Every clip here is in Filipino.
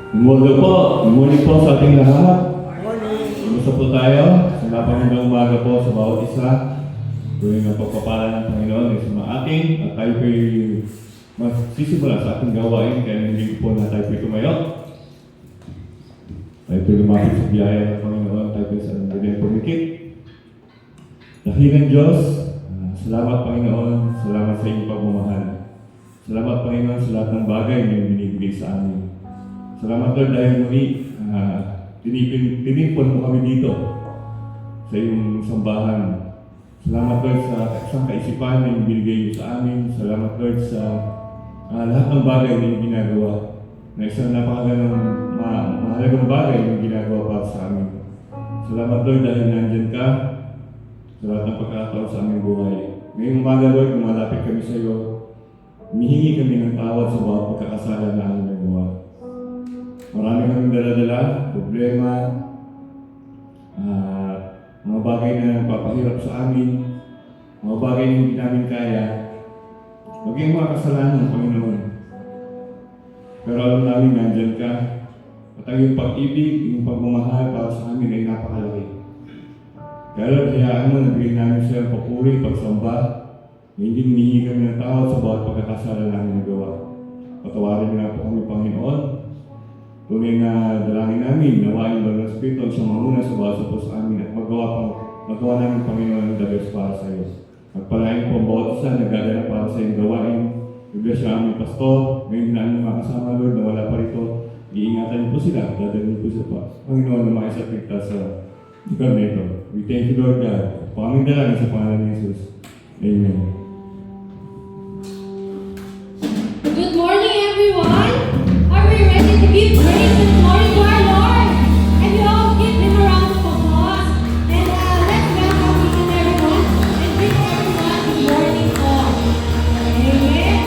Good morning po sa ating lahat. Morning. Kumusta po tayo? Sa napakagandang umaga po sa bawat isa. Tuwing ang pagpapala ng Panginoon ay sa atin at tayo po'y magsisimula sa ating gawain kaya hindi po na tayo po'y tumayo. Tayo po'y lumapit sa biyaya ng Panginoon, tayo po'y sa nandang pumikit. Dahilan Diyos, salamat Panginoon, salamat sa iyong pagmamahal. Salamat Panginoon sa lahat ng bagay na binibigay sa amin. Salamat Lord dahil muli, tinipon mo kami dito sa iyong sambahan. Salamat Lord sa isang kaisipan na binigay mo sa amin. Salamat Lord sa lahat ng bagay na iyong ginagawa. Na isang mahalagang bagay na iyong ginagawa para sa amin. Salamat Lord dahil nandyan ka sa lahat ng pagkakataon sa aming buhay. Ngayong umaga Lord, lumalapit kami sa iyo. Humihingi kami ng tawad sa bawat pagkakasala na aming nagawa. Marami kaming dala-dala, problema, mga bagay na nagpapahirap sa amin, mga bagay na hindi namin kaya, maging mga kasalanan, Panginoon. Pero alam namin nandyan ka, at ang iyong pag-ibig, iyong pagmamahal para sa amin ay napakalaki. Kaya Lord, hayaan mo, nabigay namin sa iyong papuri, pagsamba, na hindi humihingi kami ng tawad sa bawat pagkakasala namin nagawa. Patawarin na po kami, Panginoon. Tunay na dalangin namin, nawain ba ng Espiritu ang siyang mamuna sa bawat sa sa amin at magawa namin, Panginoon, ang the best para sa iyo. Magpalain po ang bawat isa na gagana para sa iyong gawain. Bibigyan siya aming pastor, ngayon namin makasama, Lord, na wala pa rito. Iingatan niyo po sila, dadalhin po sila pa. Panginoon, na makisapigta sa lugar na ito. We thank you, Lord God. Po aming dalangin sa pangalan ni Jesus. Amen. Good morning, everyone. Are we ready to give praise and glory to our Lord? And you all give him a round of applause. And let's welcome each and everyone and greet everyone good morning all. Amen.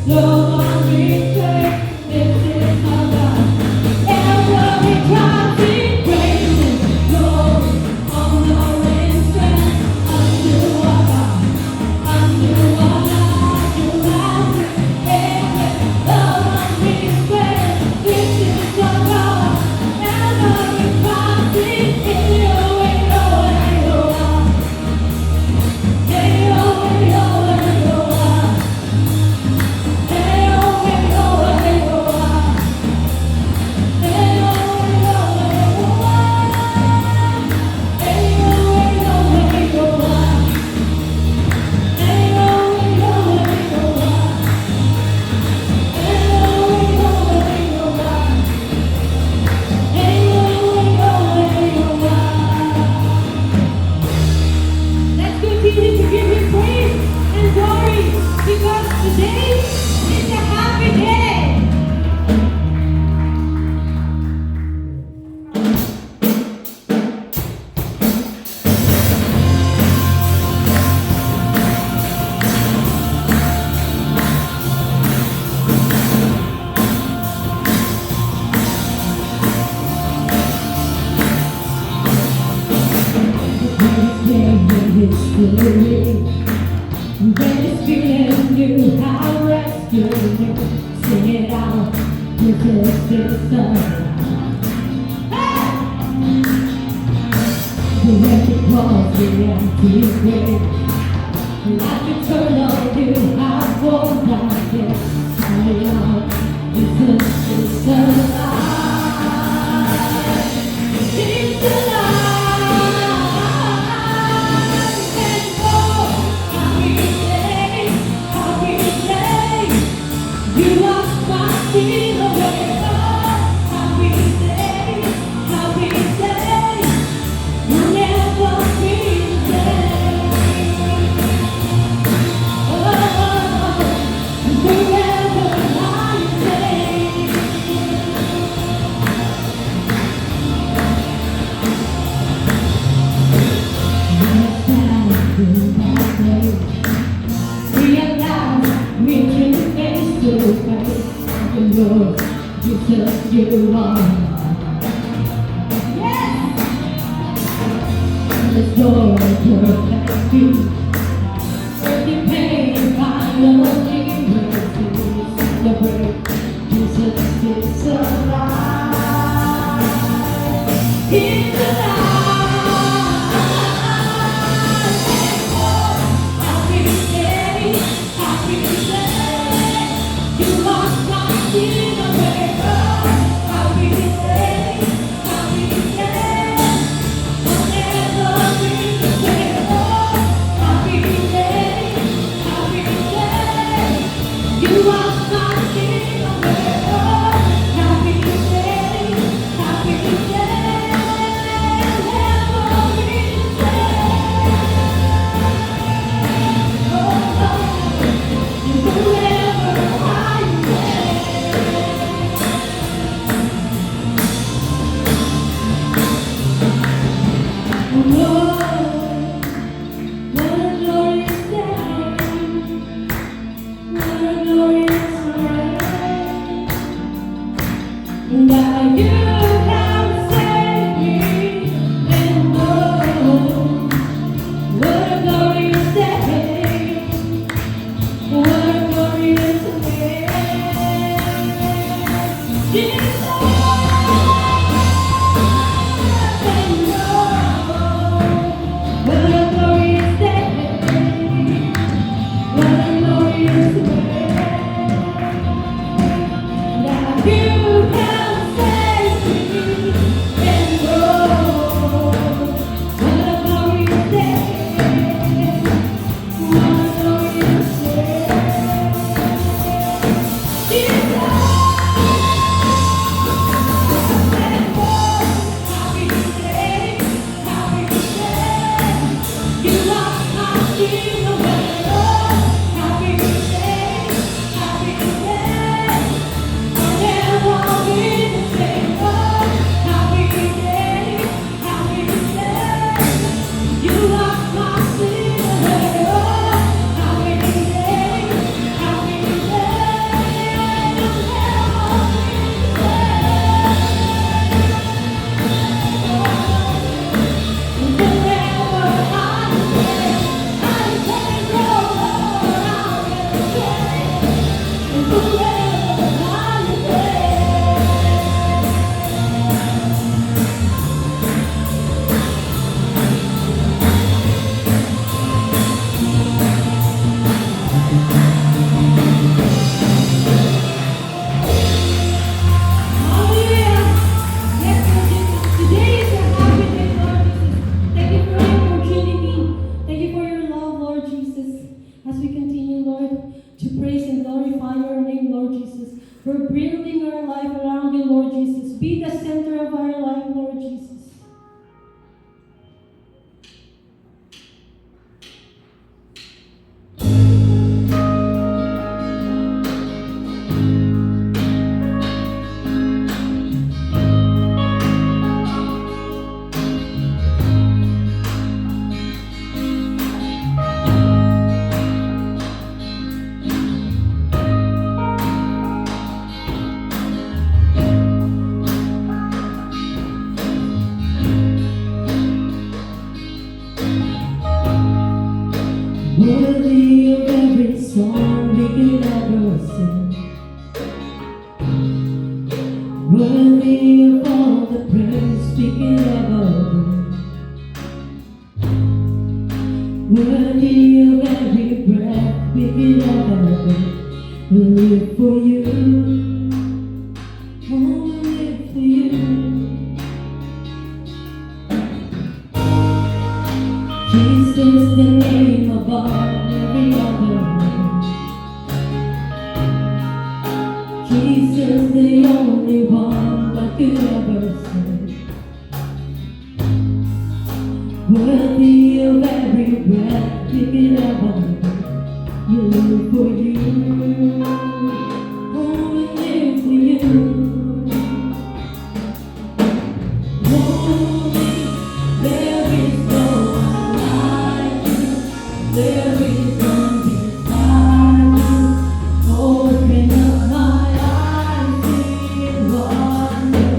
No one returns. This is my God. Every crossing praises, glory, honor, and strength unto our God. Unto our God, you have created. No one returns. This is our God. Every crossing, Let's continue to give Him praise and glory because today is a happy day. When it's feeling you, how rescue you. Sing it out, because it's the the empty calls, the empty grave. Like eternal, you have one life, yes. Sing it out, because it's the light. It's the light. You are fighting away, happy day, you'll never be the same. Forever I say. Next time in that place, realize we can face to face. And Lord, Jesus, you are. Yes! The joy of perfect peace. Every pain finally will celebrate. Jesus is alive. He's alive. Happy day, happy day. You are fighting away. Happy day, you'll never be the same. Happy day, you are fighting away. Happy day, never be the same. That you have saved me, and oh, what a glorious day, what a glorious day. Jesus, and oh, what a glorious day, what a glorious day. That you have saved me. live for you. Oh, we'll live for you. Jesus, the name above every other name. Jesus, the only one that could ever save. Worthy of every breath you could ever take. We live for you. Oh, we live for you. Holy, there is no one like you. There is none beside you. Open up my eyes in wonder.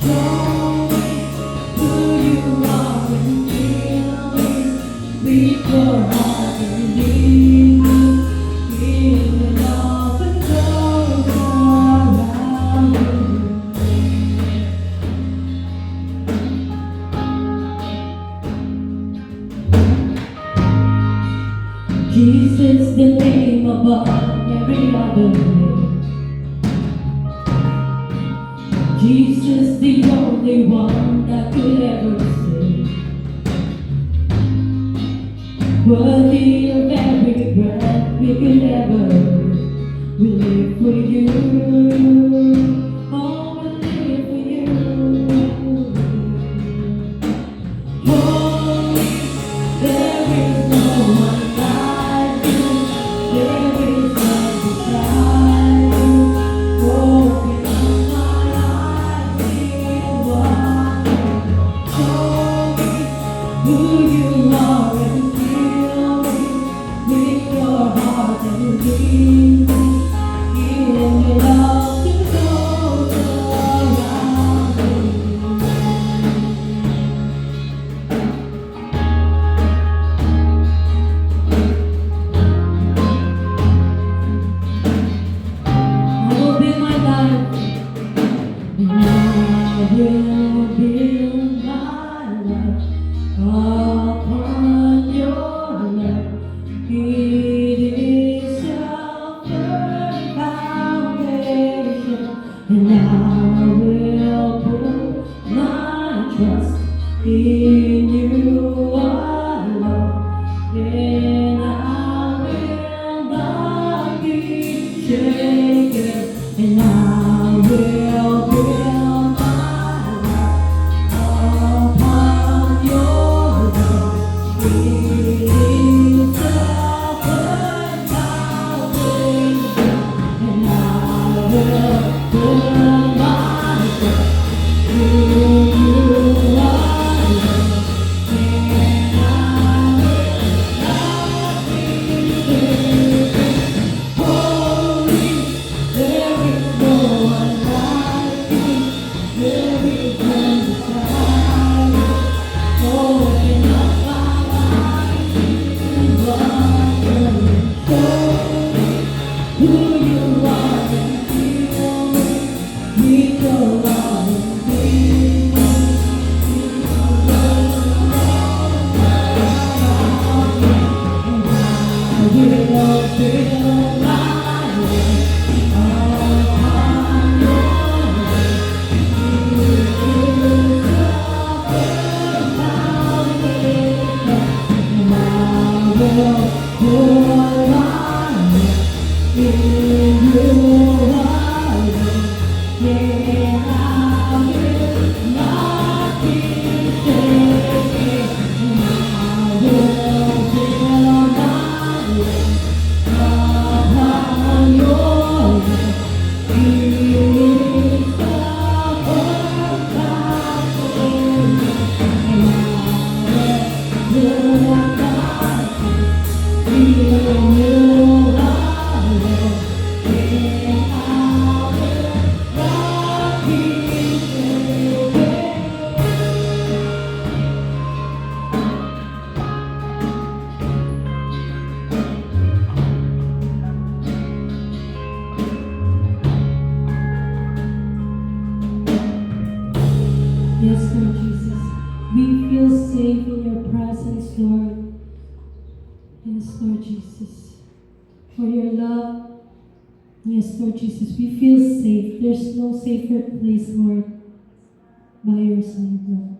Show me who you are and feel me. Reach your heart and lead me. Feel the love that goes around you. Jesus, the name above every other name. Jesus, the only one that could ever save. Worthy of every breath we could ever live. We live for you. Oh, we live for you. Holy, there is no one like you. There is none beside you. Open up my eyes in wonder. Show me who you are and feel me. With your heart and lead me. In your love to go around me. I will build my life, and I will build my life upon your love. It is a firm foundation, and I will put my trust in you alone. Then I will not be shaken, and I will build my life upon your love. It is a firm foundation, and I will put my trust in you alone. And I will not be shaken. Holy, there is no one like you. There is none beside you. Open up my eyes in wonder. Show me who you are and feel me. With your love and lead me. I will build my life upon your love. It is a firm foundation, and I will put my trust in you alone. Yeah, I will not be shaken, and I will build my life upon your love. It is a firm foundation, and I will put my trust in you alone. And I will not be shaken. Yes, Lord Jesus, we feel safe in your presence, Lord. Yes, Lord Jesus, for your love, yes. Yes, Lord Jesus, we feel safe. There's no safer place, Lord, by your side, Lord.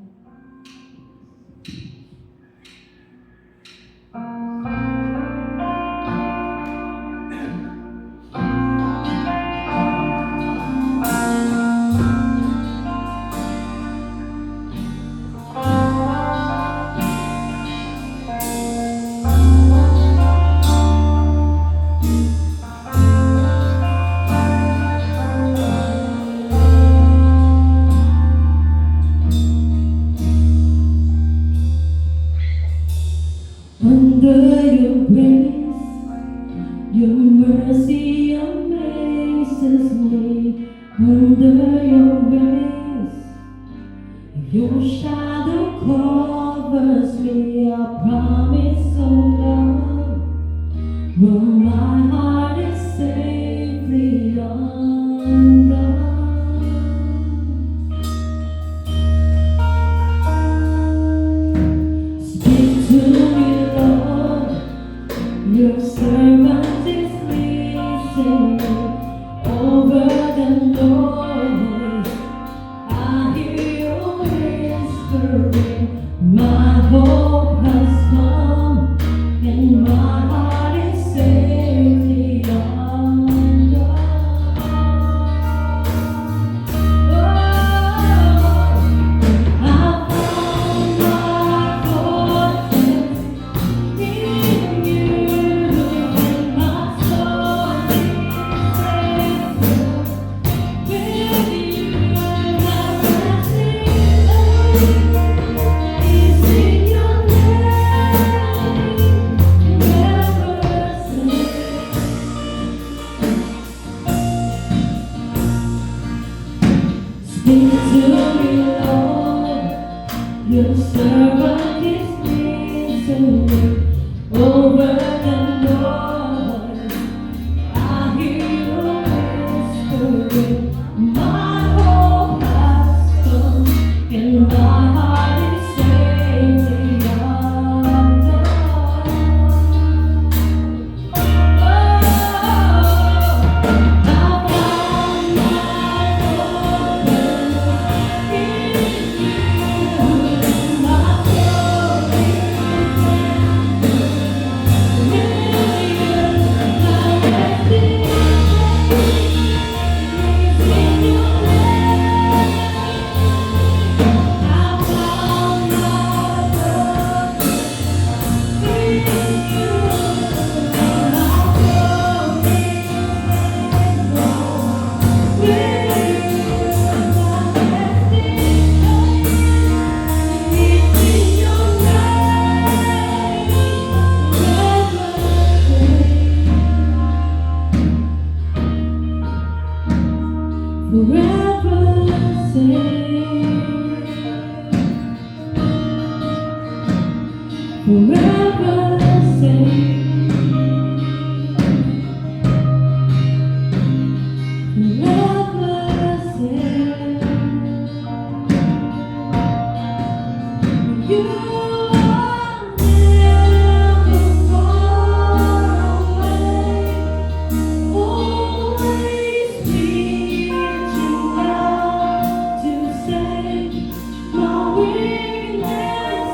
Under your grace, your mercy amazes me. Under your grace, your shadow covers me. I promise, oh Lord, where my heart is safely undone. Speak to me, Lord. Your servant is listening. Over the noise, I hear you whispering. My hope has come, and my heart is safely undone. I found my fortress in you, and my soul is safe with you. My blessing is in your name, never Speak to me, Lord. Your servant is listening. Over the noise, I hear you whispering. My hope has come, and my heart is safely undone. Forever safe, forever safe, forever safe. You are never far away, always reaching out to save my weakness.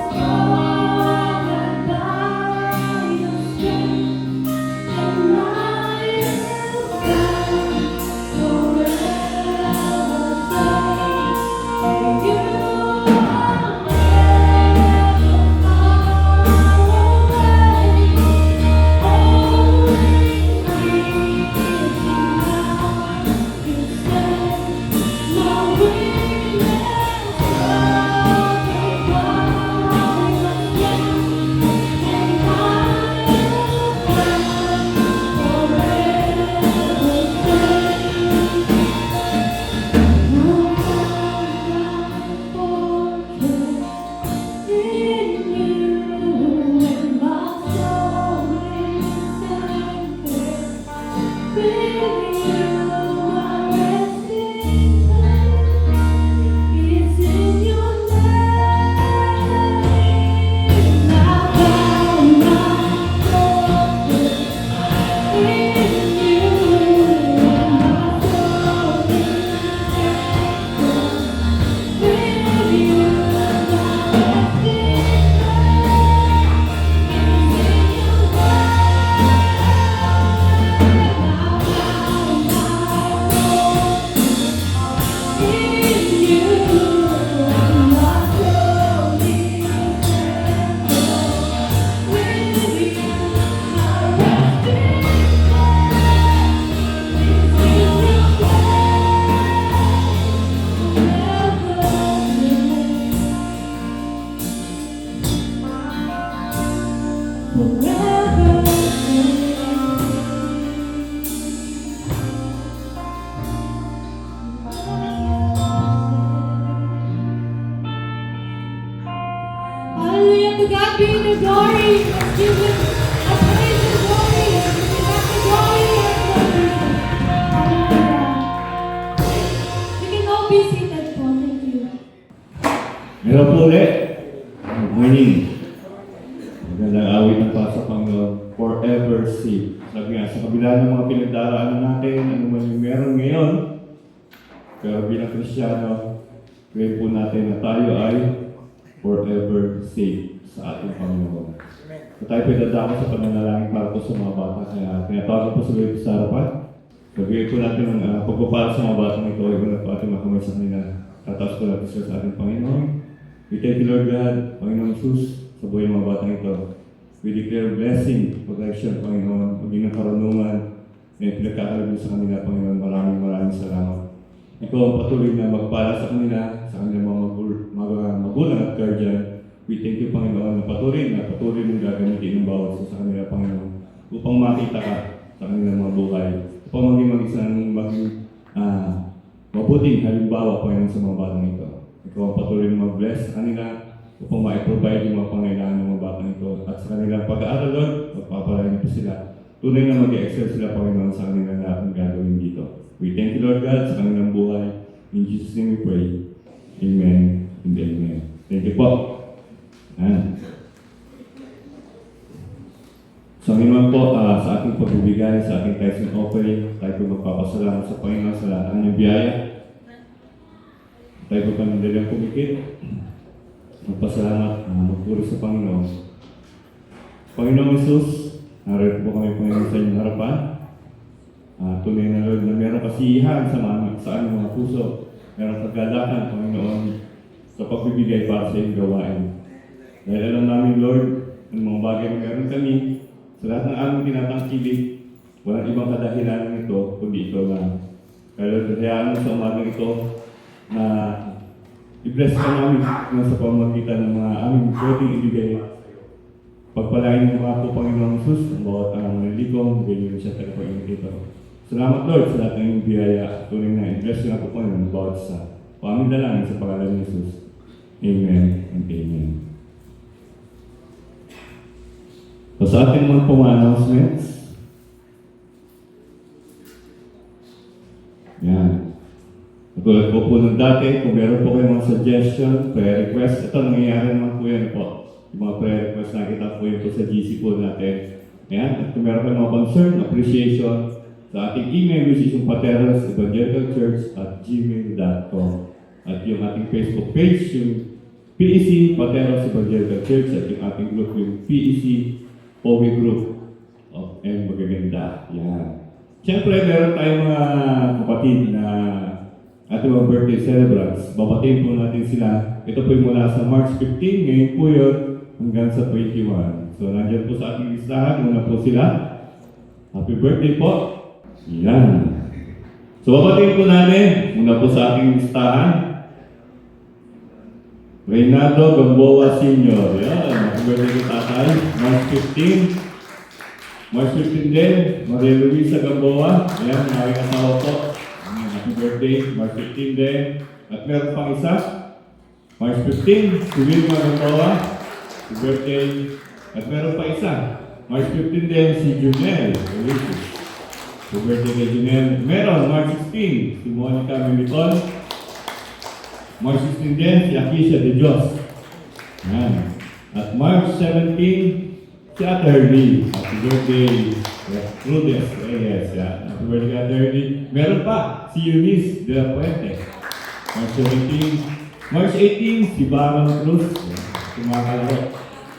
God be the glory. Let's give Him a praise and glory. Let's give Him back the glory and glory. Hallelujah. You can all be seated po. Thank you. Meron po ulit. Good morning. Magandang awit ng para sa Panginoon. Forever safe. Sabi nga, sa kabila ng mga pinagdaraanan natin, ano man yung meron ngayon, pero bilang Kristiyano, pray po natin na tayo ay forever safe sa ating Panginoon. So tayo po dadako sa pananalangin para po sa mga bata. Kaya tinatawag po sa Biblia sa harapan. Sabihin po natin ang pagpapala sa mga bata nito ay una po ating makamay sa kanila. Tataas po natin sila sa ating Panginoon. We thank you, Lord God, Panginoon Jesus, sa buhay ng mga bata nito. We declare blessing, protection, Panginoon, maging ng karunungan na pinagkakalagay sa kanila, Panginoon. Maraming salamat. Ikaw ang patuloy na magpala sa kanila, sa kanilang mga magulang at guardian. We thank you, Panginoon, na patuloy mong gagamitin ng bawat isa sa kanila, Panginoon, upang makita ka sa kanilang mga buhay, upang maging mabuting halimbawa, Panginoon, sa mga batang ito. Ikaw ang patuloy na mag-bless sa kanila, upang ma-provide yung mga pangailangan ng mga batang ito. At sa kanilang pag-aaral, Lord, magpapalain po sila. Tunay na mag-excel sila, Panginoon, sa kanilang lahat ng gagawin dito. We thank you, Lord God, sa kanilang buhay. In Jesus' name we pray. Amen and amen. Thank you po. Ayan. So, ngayon po, sa ating pagbibigay, sa ating tithes and offering, tayo po magpapasalamat sa Panginoon sa lahat ng biyaya. Tayo po panandaliang kumikit. Magpasalamat, magpuri sa Panginoon. Panginoon Jesus, narito po kami, Panginoon, sa inyong harapan. Tunay na, Lord, na meron kasiyahan sa aming mga puso. Meron kagalakan, Panginoon, sa pagbibigay para sa iyong gawain. Dahil alam namin, Lord, ang mga bagay na meron kami, sa lahat ng aming tinatangkilik, walang ibang kadahilan nito, kundi ito lang. Kaya, Lord, hayaan mo sa umagang ito na i-bless ka namin sa pamamagitan ng mga aming pwedeng ibigay. Pagpalain mo nga po, Panginoon Jesus, ang bawat ang nalikom, ganyan siya tagapagin dito. Salamat, Lord, sa lahat ng iyong biyaya. Tunay na i-bless nga po, Panginoon, ang bawat isa. Paamin na lang sa pangalan ni Jesus. Amen and amen. So, sa ating mga announcements, yan. Tulad po ng dati, kung meron po kayong mga suggestion, prayer request, ito nangyayari naman po yan po. Yung mga prayer request nakita po yun po sa GC po natin. Ayan, at kung meron kayong mga concern, appreciation, sa ating email, which is yung paterosevangelicalchurch@gmail.com. At yung ating Facebook page, yung PEC Pateros Evangelical Church, at yung ating group, yung PEC OV Group of M. Magaganda. Yan. Siyempre, meron tayong mga kapatid na ating mga birthday celebrants. Babatiin po natin sila. Ito po yung mula sa March 15, ngayon po yun, hanggang sa 21. So, nandiyan po sa ating listahan. Muna po sila. Happy birthday po. Yan. So, babatiin po natin. Muna po sa ating listahan. Reynaldo Gamboa Sr. Yan. Happy birthday po tatay. March 15. March 15 din. Maria Luisa Gamboa. Yan. Maraming asawa po. Happy birthday, March 15 din. At meron pang isa, March 15, si Wilma Gamboa. Happy birthday. At meron pa isa, March 15 din, si Junel. Happy birthday kay Junel. Meron, March 16, si Monica Mimiton. March 16 din, si Akisha de Dios. Yan. At March 17, si Ate Herbie. Happy birthday. Rudes, yes, yeah. Happy birthday, Ate Herbie. Meron pa, si Eunice de la Puente. March 17. March 18, si Baron Cruz. Si mga kalaro.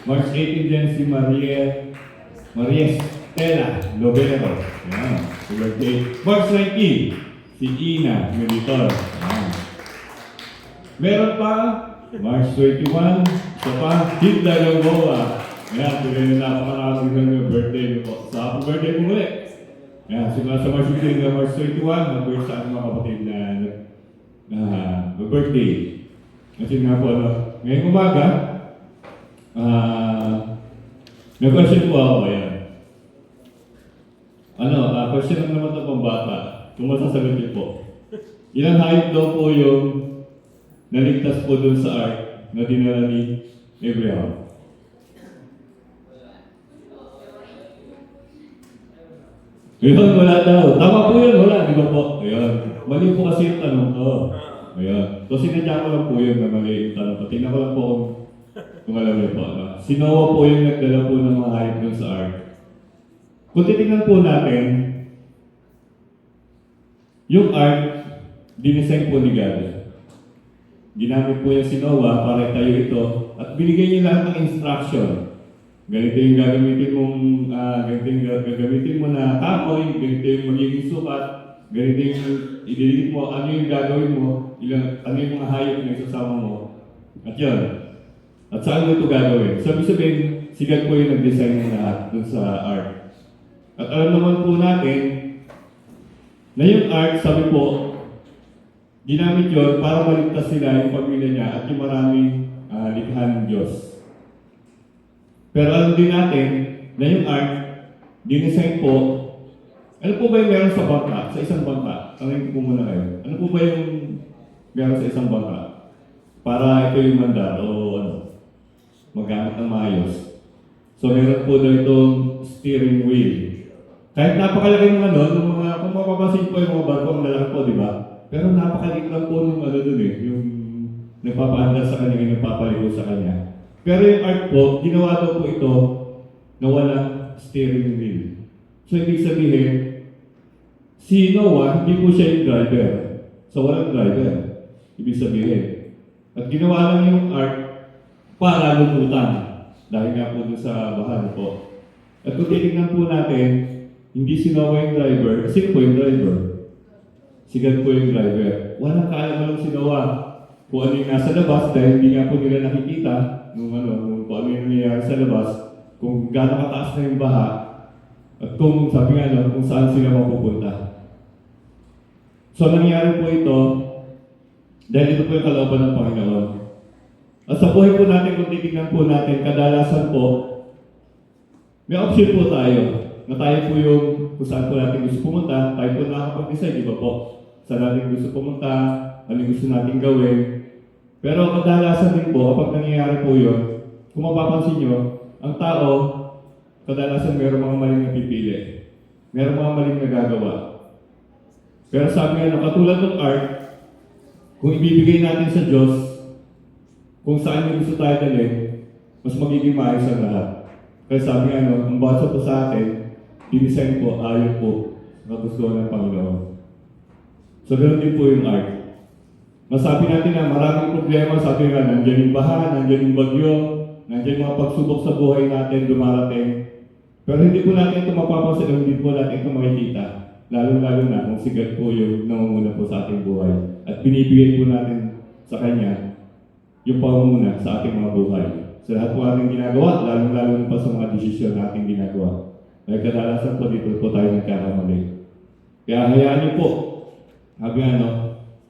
March 18 din si Maria Stella Lobero. Yan. Happy birthday. March 19, si Ina Militor. Yan. Meron pa, March 21, isa pa, Hilda Gamboa. Ayan, tuloy na napakaraming ng birthday mo po. So, happy birthday po muli. Ayan, simula sa March 15 hanggang March 21, mag-birth sa ating mga kapatid na mag-birthday. Kasi nga po, ngayong umaga, may question po ako. Ayan. Question lang naman ito pang bata. Kung masasagot niyo po. Ilang height daw po yung naligtas po dun sa ark na dinala ni Abraham? Ayun, wala daw. Tama po yun, wala. Di ba po? Ayun. Mali po kasi yung tanong ko. Ayun. So, sinadya ko lang po yun na mali yung tanong ko. Tingnan ko lang po kung alam niyo po. Ano? Si Noah po yung nagdala po ng mga hayop dun sa ark. Kung titignan po natin, yung ark, dinesign po ni God. Ginamit po yung si Noah para itayo ito at binigay niya lahat ng instruction. Ganito yung gagamitin mong, ganito yung gagamitin mo na kamoy, ganito yung magiging sukat, ganito yung idilit mo, ano yung gagawin mo, ano yung mga hayop na isasama mo. At yun. At saan mo ito gagawin? Sabi sabihin, si God po yung nag-design ng lahat dun sa ark. At alam naman po natin, na yung ark, sabi po, ginamit yun para maligtas sila yung pamilya niya at yung maraming likha ng Diyos. Pero alam din natin na yung ark, dinesign po, ano po ba yung meron sa bangka, sa isang bangka? Tanongin ko muna kayo. Ano po ba yung meron sa isang bangka? Para ito yung mandar o magamit ng maayos. So meron po daw itong steering wheel. Kahit napakalaki ng ng mga, kung mapapansin po yung mga barko, ang lalaki po, di ba? Pero napakaliit lang po nung dun yung nagpapaandar sa kanya, yung nagpapaligo sa kanya. Pero yung ark po, ginawa daw po ito na walang steering wheel. So, ibig sabihin, si Noah, hindi po siya yung driver. So, walang driver. Ibig sabihin. At ginawa lang yung ark para lumutan. Dahil nga po dun sa bahan po. At kung titignan po natin, hindi si Noah yung driver. Sino po yung driver? Si God po yung driver. Walang kaalam-alam si Noah kung ano yung nasa labas dahil hindi nga po nila nakikita kung ano yung nangyayari sa labas, kung gaano kataas na yung baha, at kung sabi nga kung saan sila mapupunta. So nangyayari po ito dahil ito po yung kalooban ng Panginoon. At sa buhay po natin, kung titignan po natin, kadalasan po, may option po tayo na tayo po yung kung saan po natin gusto pumunta, tayo po nakakapag-decide, di ba po? Saan natin gusto pumunta, ano gusto natin gawin. Pero kadalasan din po, kapag nangyayari po yun, kung mapapansin nyo, ang tao, kadalasan mayroong mga maling napipili. Mayroong mga maling nagagawa. Pero sabi nga, katulad ng ark, kung ibibigay natin sa Diyos, kung saan yung gusto tayo dalhin, mas magiging maayos ang lahat. Kaya sabi nga, ang basa po sa atin, dinisign po, ayon po, na gusto ng Panginoon. So, ganoon din po yung ark. Masabi natin na maraming problema, sabi nga, nandiyan yung baha, nandiyan yung bagyo, nandiyan yung mga pagsubok sa buhay natin, dumarating. Pero hindi po natin ito mapapansin, hindi po natin ito makikita. Lalo-lalo na kung si God po yung nangunguna po sa ating buhay. At binibigay po natin sa Kanya yung pangunguna sa ating mga buhay. Sa lahat po ating ginagawa, lalo-lalo na pa sa mga desisyon na ating ginagawa. Dahil kadalasan po dito po tayo nagkakamali. Kaya hayaan niyo po, sabi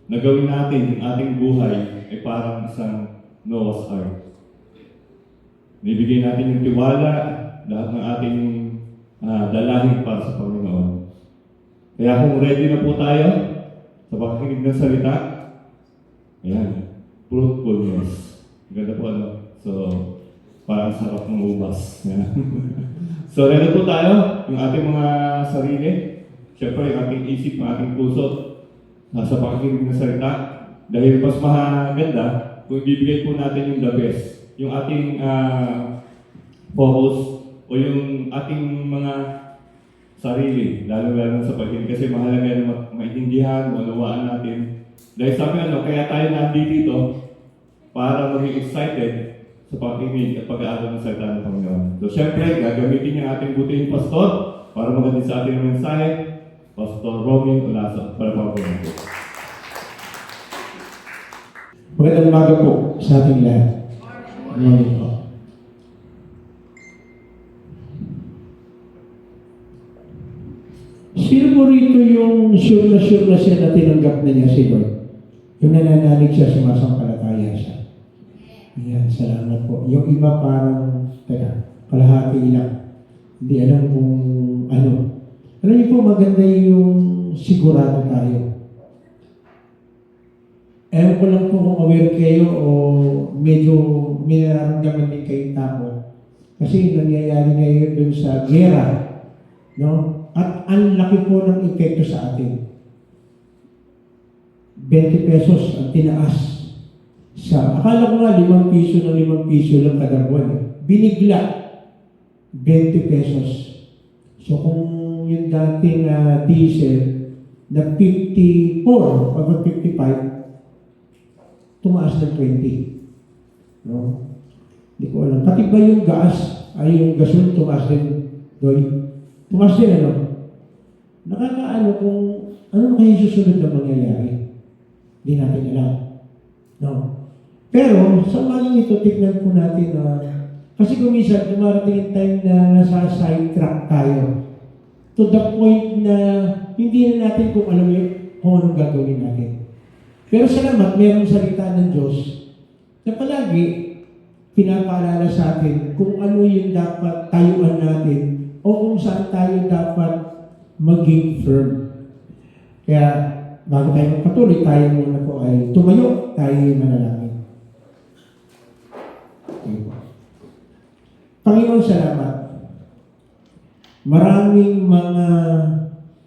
na gawin natin yung ating buhay ay parang isang Noah's Ark. Nibigay natin yung tiwala, lahat ng ating dalahin para sa Panginoon. Kaya kung ready na po tayo sa pakikinig ng salita, ayan, fruitfulness. Ganda po So, parang sarap ng ubas. So, ready po tayo, yung ating mga sarili, syempre yung ating isip, yung ating puso, nasa pakikinig ng salita. Dahil mas maganda, kung ibibigay po natin yung the best, yung ating focus, o yung ating mga sarili, lalo-lalo sa pakikinig. Kasi mahalaga na maintindihan, malawaan natin. Dahil sabi kaya tayo nandito dito para maging excited sa pakikinig at pag-aaral ng salita ng Panginoon. So, syempre, gagamitin yung ating butihing pastor para magandang sa ating mensahe, Pastor Romy Olaso, para mga po. Magandang umaga po sa ating lahat. Morning po. Sino po rito yung sure na siya na tinanggap na niya si Lord? Yung nananalig siya, sumasampalataya siya. Ayan, salamat po. Yung iba parang, kalahati lang. Hindi alam kung ano. Alam niyo po, maganda yung sigurado tayo. Ewan ko lang po kung aware kayo o medyo may nararamdaman din kayong takot. Kasi nangyayari ngayon dun sa gera, no? At ang laki po ng epekto sa atin. 20 pesos ang tinaas. Akala ko nga 5 piso na 5 piso lang kada buwan. Binigla, 20 pesos. So kung yung dating diesel na 54 o 55, tumaas ng 20. No? Hindi ko alam. Pati ba yung gas, yung gasol, tumaas din, Doy? Tumaas din, ano? Nakakaano kung ano kayo susunod na mangyayari. Hindi natin alam. No? Pero, sa umagang ito, tignan po natin na kasi kung minsan, dumarating yung time na nasa sidetrack tayo to the point na hindi na natin kung alam yun kung anong gagawin natin. Pero salamat, mayroong salita ng Diyos na palagi pinapaalala sa atin kung ano yung dapat tayuan natin o kung saan tayo dapat maging firm. Kaya, bago tayo magpatuloy, tayo muna po ay tumayo, tayo manalangin. Okay po. Panginoon, salamat. Maraming mga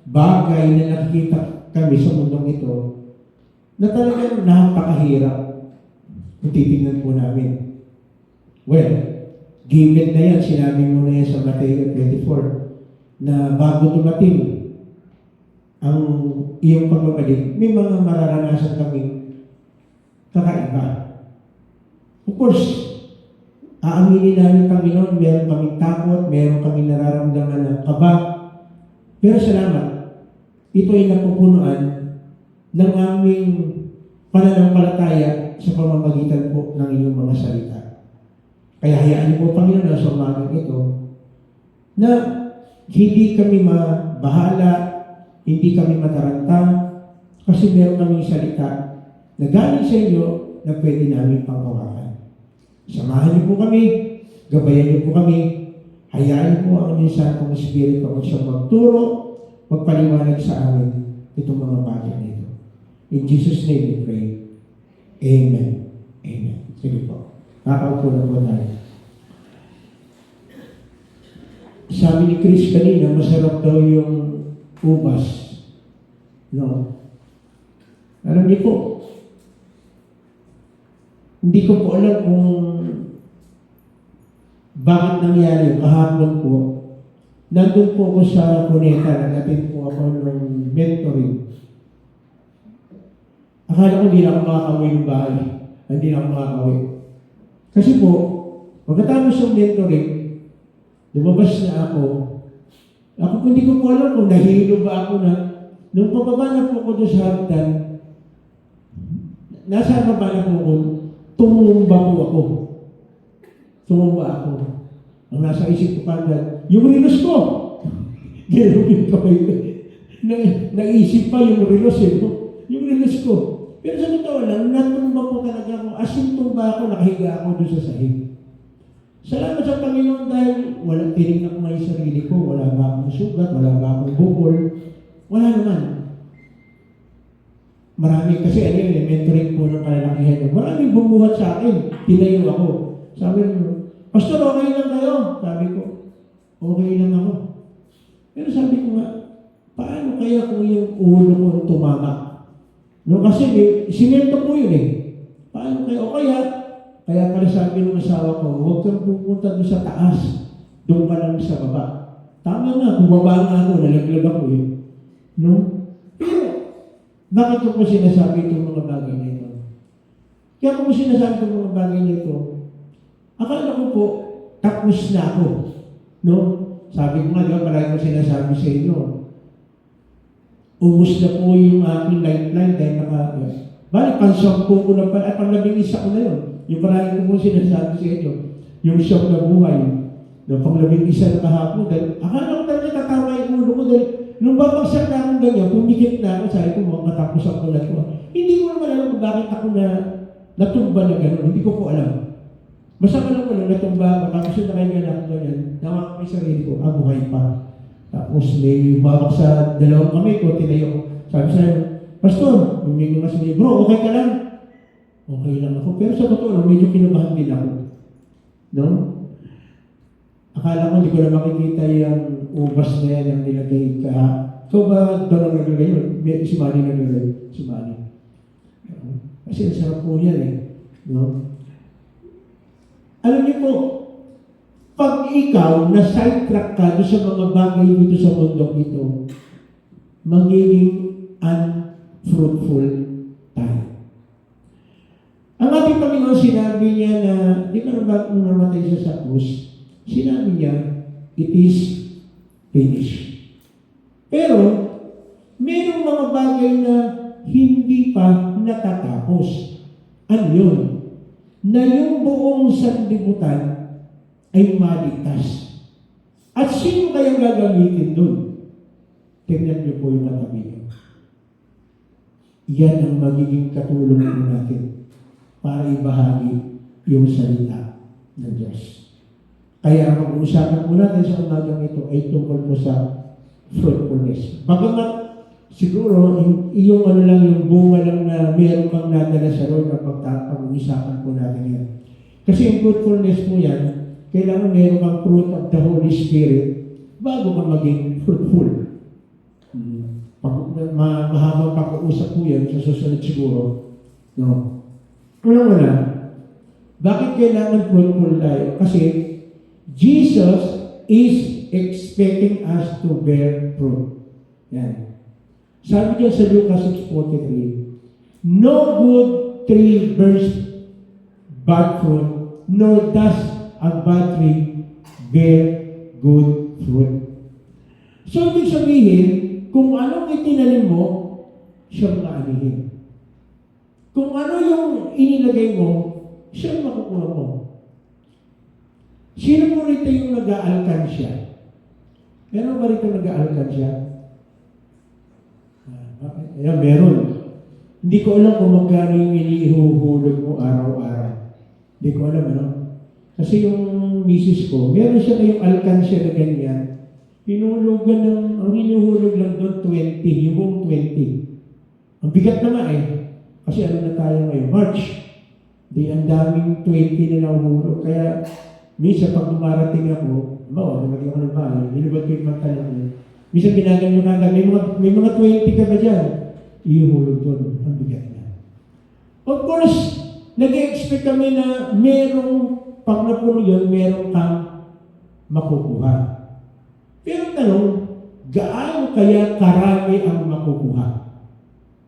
bagay na nakikita kami sa mundong ito na talagang napakahirap kung titignan po namin. Well, given na yan, sinabi mo na yan sa Mateo 24, na bago dumating ang iyong pagbabalik, may mga mararanasan kami kakaiba. Of course, aaminin namin, Panginoon, meron kaming takot, meron kaming nararamdaman ng kaba. Pero salamat, ito ay napupunuan ng aming pananampalataya sa pamamagitan po ng iyong mga salita. Kaya hayaan niyo po, Panginoon, sa umagang ito, na hindi kami mabahala, hindi kami mataranta, kasi meron kaming salita na galing sa inyo na pwede namin panghawakan. Samahan niyo po kami, gabayan niyo po kami, hayaan niyo po ang inyong Santong Espiritu kung siyang magturo, magpaliwanag sa amin itong mga bagay nito. In Jesus' name we pray. Amen. Amen. Sige po. Kakaupo na po tayo. Sabi ni Chris kanina, masarap daw yung ubas. No? Alam niyo po, hindi ko po alam kung bakit nangyari kahapon po. Nandun po ako sa Cuneta, nag-attend po ako ng mentoring. Akala ko hindi na ako makakawin ng bahay. Hindi na ako makakawin. Kasi po, pagkatapos ng mentoring, lumabas na ako. Ako po hindi ko po alam kung nahilo ba ako na. Nung pababa na po ako doon sa hagdan, nasa baba na po ako, tumumba po ako. Tumumba ako. Ang nasa isip ko pagkat, yung rilos ko! Ginulong ko kayo. Naisip pa yung rilos eh. Yung rilos ko. Pero sa totoo lang, natumba po talaga ako. As in tumba ako, nakahiga ako doon sa sahig. Salamat sa Panginoon dahil walang tinignan ko ngayon sarili ko. Wala ba akong sugat, wala ba akong bukol. Wala naman. Marami kasi mentoring po ng kalalakihan. Maraming bumuhat sa akin. Tinayo ako. Sabi niyo, Pastor, okay lang kayo. Sabi ko, okay lang ako. Pero sabi ko nga, paano kaya kung yung ulo ko tumama? No, kasi simento po yun eh. Paano kayo? O kaya pala sabi ng asawa ko, huwag kang pupunta doon sa taas. Doon ka lang sa baba. Tama nga, bumaba nga ako, nalaglag ako eh. No? Pero, bakit ko po sinasabi itong mga bagay na ito? Kaya ko po sinasabi itong mga bagay na ito, akala ko po, tapos na ako. No? Sabi ko nga, di ba, palagi ko sinasabi sa inyo, umus na po yung aking lifeline dahil balik, pang-10 ko na pala, pang-11 ko na yun. Yung palagi ko po sinasabi sa inyo, yung siyang na buhay, no, pang-11 na kahapon, dahil akala ko talaga tatawa yung ulo ko, dahil nung babagsak na akong ganyan, pumikit na ako, sabi ko, mga matapos ako na ito. Hindi ko naman alam kung bakit ako natumba na gano'n, hindi ko po alam. Basta ko lang natumba ako, tapos yung nakahinga ako ganyan, nawak ko yung sarili ko, buhay pa. Tapos may bawak sa dalawang kamay ko, tinayo ko. Sabi sa'yo, Pastor, humingi nga sabi, bro, okay ka lang? Okay lang ako. Pero sa totoo lang, medyo kinabahan din ako. No? Akala ko hindi ko na makikita yung ubas na yan ang nilagay ka. So ba doon ang naglagay yun? Si Manny naglagay. Si Manny. Kasi ang sarap po yan eh. No? Alam niyo po, pag ikaw na sidetrack ka doon sa mga bagay dito sa mundong ito, magiging unfruitful tayo. Ang ating Panginoon sinabi niya na, di ba nung namatay siya sa krus, sinabi niya, it is finished. Pero, mayroong mga bagay na hindi pa natatapos. Ano yun? Na yung buong sanlibutan ay maligtas. At sino kayang gagamitin doon? Tingnan niyo po yung katabi niyo. Yan ang magiging katulong po natin para ibahagi yung salita ng Diyos. Kaya ang pag-uusapan po natin sa umagang ito ay tungkol po sa fruitfulness. Bagamat siguro, yung ano lang, yung bunga lang na meron kang nadala sa Lord na pag-uusapan po natin yan. Kasi yung fruitfulness po yan, kailangan meron kang fruit of the Holy Spirit bago ka maging fruitful. Mahabang pag-uusap po yan sa susunod siguro. No? Una-una, bakit kailangan fruitful tayo? Kasi Jesus is expecting us to bear fruit. Yan. Sabi niya sa Lucas 6:43, no good tree bears bad fruit, nor does a bad tree bear good fruit. So, ibig sabihin, kung anong itinanim mo, siyang maanihin. Kung ano yung inilagay mo, siyang makukuha mo. Sino mo rito yung nag-aalkansya? Meron ba rito nag-aalkansya? Ayan, meron. Hindi ko alam kung magkano yung inihuhulog mo araw-araw. Hindi ko alam, ano? Kasi yung misis ko, meron siya kayong alkansya na ganyan. Hinulugan ng, ang hinuhulog lang doon, 20, yung buong 20. Ang bigat naman eh. Kasi ano na tayo ngayon? March. Di, ang daming 20 na nahuhulog. Kaya, minsan pag dumarating ako, naging ako ng bahay, hinubad ko yung pantalon ko. Minsan ginaganyo ka agad, may mga 20 ka ba dyan? Ihuhulog doon. Ang bigat na. Of course, nag-expect kami na merong, pag napuno yun, merong kang makukuha. Pero tanong, gaano kaya karami ang makukuha?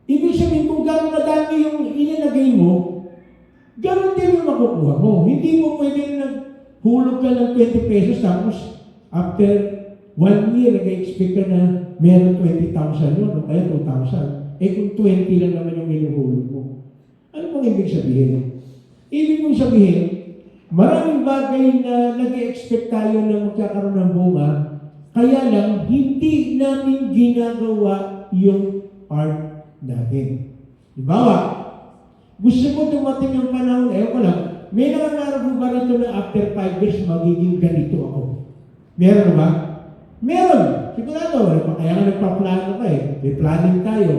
Ibig sabihin, kung gaano kadami yung inilagay mo, ganoon din yung makukuha mo. Hindi mo pwede naghulog ka ng 20 pesos tapos after 1 year, nag-expect ka na meron 20,000 yun o kaya 2,000. Kung 20 lang naman yung inuhulog mo. Ano pong ibig sabihin? Ibig mong sabihin, maraming bagay na nag-expect tayo na magkakaroon ng bunga, kaya lang, hindi natin ginagawa yung part natin. Dibawa, gusto ko dumating ang panahon, ko lang, may nangangarap mo ba rito na after 5 years magiging ganito ako? Meron ba? Meron! Sigurado, kaya nga nagpa-plano ka eh. May planning tayo.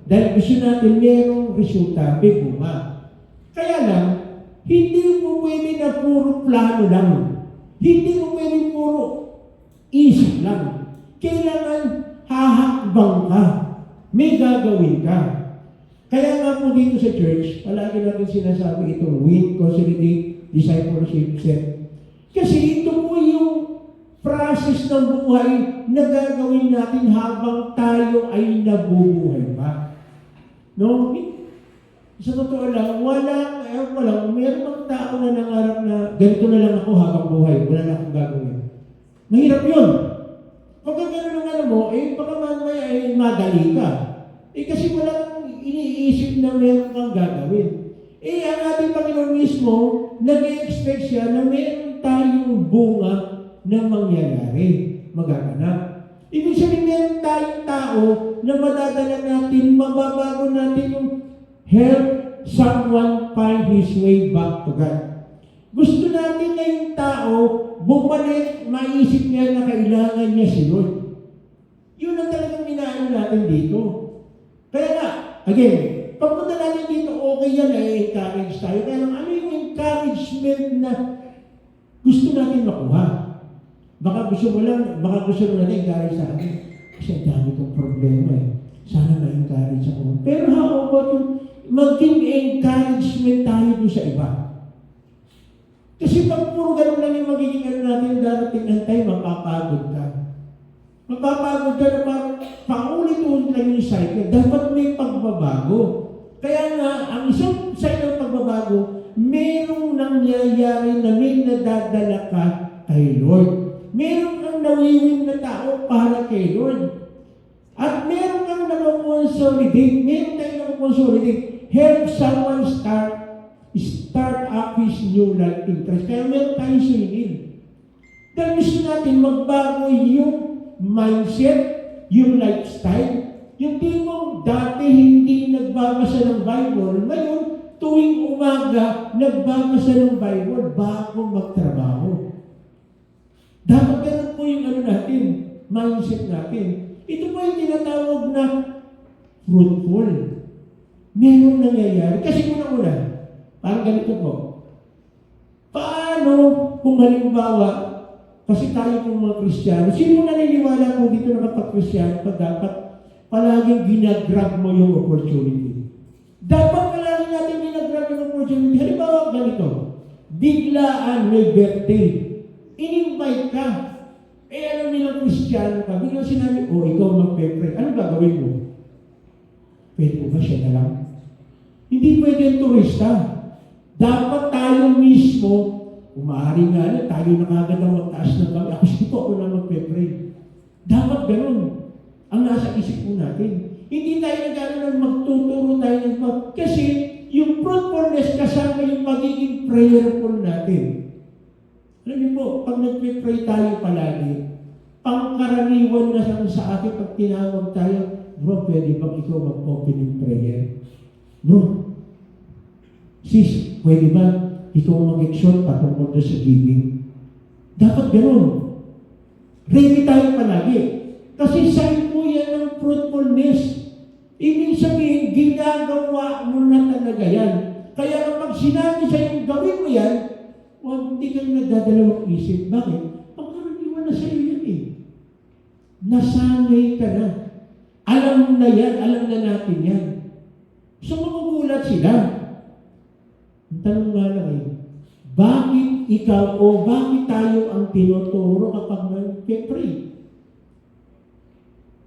Dahil gusto natin merong resulta, may bunga. Kaya lang, hindi mo pwede na puro plano lang. Hindi mo pwede puro isip lang. Kailangan hahakbang ka. May gagawin ka. Kaya nga po dito sa church, palagi natin sinasabi itong win, consolidate, discipleship, set. Kasi ito po yung process ng buhay na gagawin natin habang tayo ay nabubuhay pa. No? Sa totoo lang, meron bang tao na nangarap na ganito na lang ako habang buhay, wala na akong gagawin. Mahirap yun. Pagka gano'n ang alam mo, baka mamaya ay madali ka. Kasi walang iniisip na meron kang gagawin. Ang ating Panginoon mismo, nag-expect siya na meron tayong bunga na mangyayari, magaganap. Ibig sabihin, meron tayong tao na madadala natin, mababago natin yung help someone find his way back to God. Gusto natin na yung tao, bumalik, maisip niya na kailangan niya si Lord. Yun ang talagang minaano natin dito. Kaya nga, again, pagpunta natin dito, okay yan, encourage tayo. Kaya ano yung encouragement na gusto natin makuha? Baka gusto mo lang encourage sa akin. Kasi ang dami kong problema eh. Sana ma-encourage ako. Pero how about yung maging encouragement tayo doon sa iba? Kasi pag puro ganun lang yung magiging natin, darating ng time, mapapagod ka. Mapapagod ka na parang paulit-ulit lang yung cycle. Dapat may pagbabago. Kaya nga, ang isang sign ng pagbabago, merong nangyayari na may nadadala ka kay Lord. Meron kang nawiwin na tao para kay Lord. At meron kang nakakonsolidate. Meron tayong nakakonsolidate. Help someone start up his new life in Christ. Kaya meron tayong sinigil. Dahil gusto natin magbago yung mindset, yung lifestyle. Yung tipong dati hindi nagbabasa ng Bible, ngayon tuwing umaga nagbabasa ng Bible bago magtrabaho. Dapat ganun po yung natin, mindset natin. Ito po yung tinatawag na fruitful. Meron nangyayari. Kasi una-una, parang ganito po. Paano kung halimbawa, kasi tayo pong mga Kristiyano, sino naniniwala po dito na kapag Kristiyano pa dapat palaging ginagrab mo yung opportunity? Dapat palaging natin ginagrab yung opportunity. Halimbawa, ganito, biglaan may birthday. In-invite ka. Alam nilang Kristiyano ka. Biglang sinabi, ikaw magpe-pray. Ano gagawin mo? Pwede mo ba siya na lang? Hindi pwede yung turista. Dapat tayo mismo, umahari nga na, tayo na kagad ang magtaas ng kami. Ako na magpe-pray. Dapat ganun. Ang nasa isip po natin. Hindi tayo nagkaroon magtuturo tayo ng kasi yung fruitfulness kasama yung magiging prayerful natin. Alam niyo po, pag nagpe-pray tayo palagi, pangkaraniwan na sa akin pag tinawag tayo, bro, pwede bang ikaw mag-opening prayer? Bro, sis, pwede ba ikaw mag-exhort patungkol sa giving? Dapat gano'n. Ready tayo palagi. Kasi sign po yan ng fruitfulness. Ibig sabihin, ginagawa mo na talaga yan. Kaya kapag sinabi sa'yo, gawin mo yan, hindi ka nagdadalawang isip. Bakit? Pagkaraniwan na sa'yo yan eh. Nasanay ka na. Alam na yan, alam na natin yan. So magugulat sila. Ang tanong nga lang eh, bakit ikaw o bakit tayo ang tinuturo kapag nag-pray?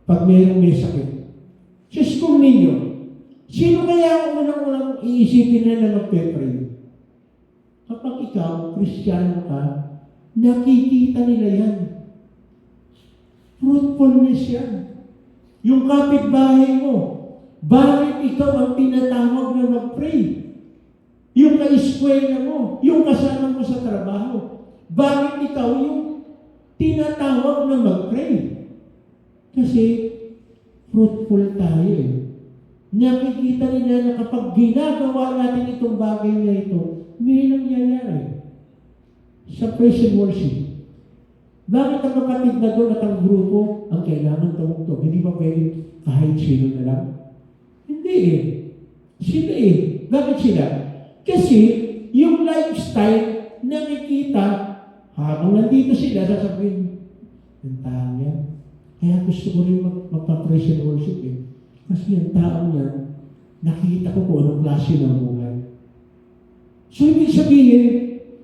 Pag may sakit. Sa school ninyo, sino kaya ang unang iisipin na mag-pray? Kapag ikaw, Kristiyano ka, nakikita nila yan. Fruitfulness yan. Yung kapitbahay mo, bakit ikaw ang tinatawag na mag-pray? Yung ka-eskwela mo, yung kasama mo sa trabaho, bakit ikaw yung tinatawag na mag-pray? Kasi fruitful tayo eh. Nakikita nila na kapag ginagawa natin itong bagay na ito, may nangyayari sa praise and worship. Bakit ang kapatid na doon at ang grupo ang kailangan tumugtog? Hindi ba pwede kahit sino na lang? Hindi eh. Sila eh. Bakit sila? Kasi yung lifestyle nakikita habang nandito sila, sasabihin, ang tao yan. Kaya gusto ko rin magpa-praise and worship eh. Kasi yung tao yan, nakikita ko kung anong klase ng buhay. So, ibig sabihin,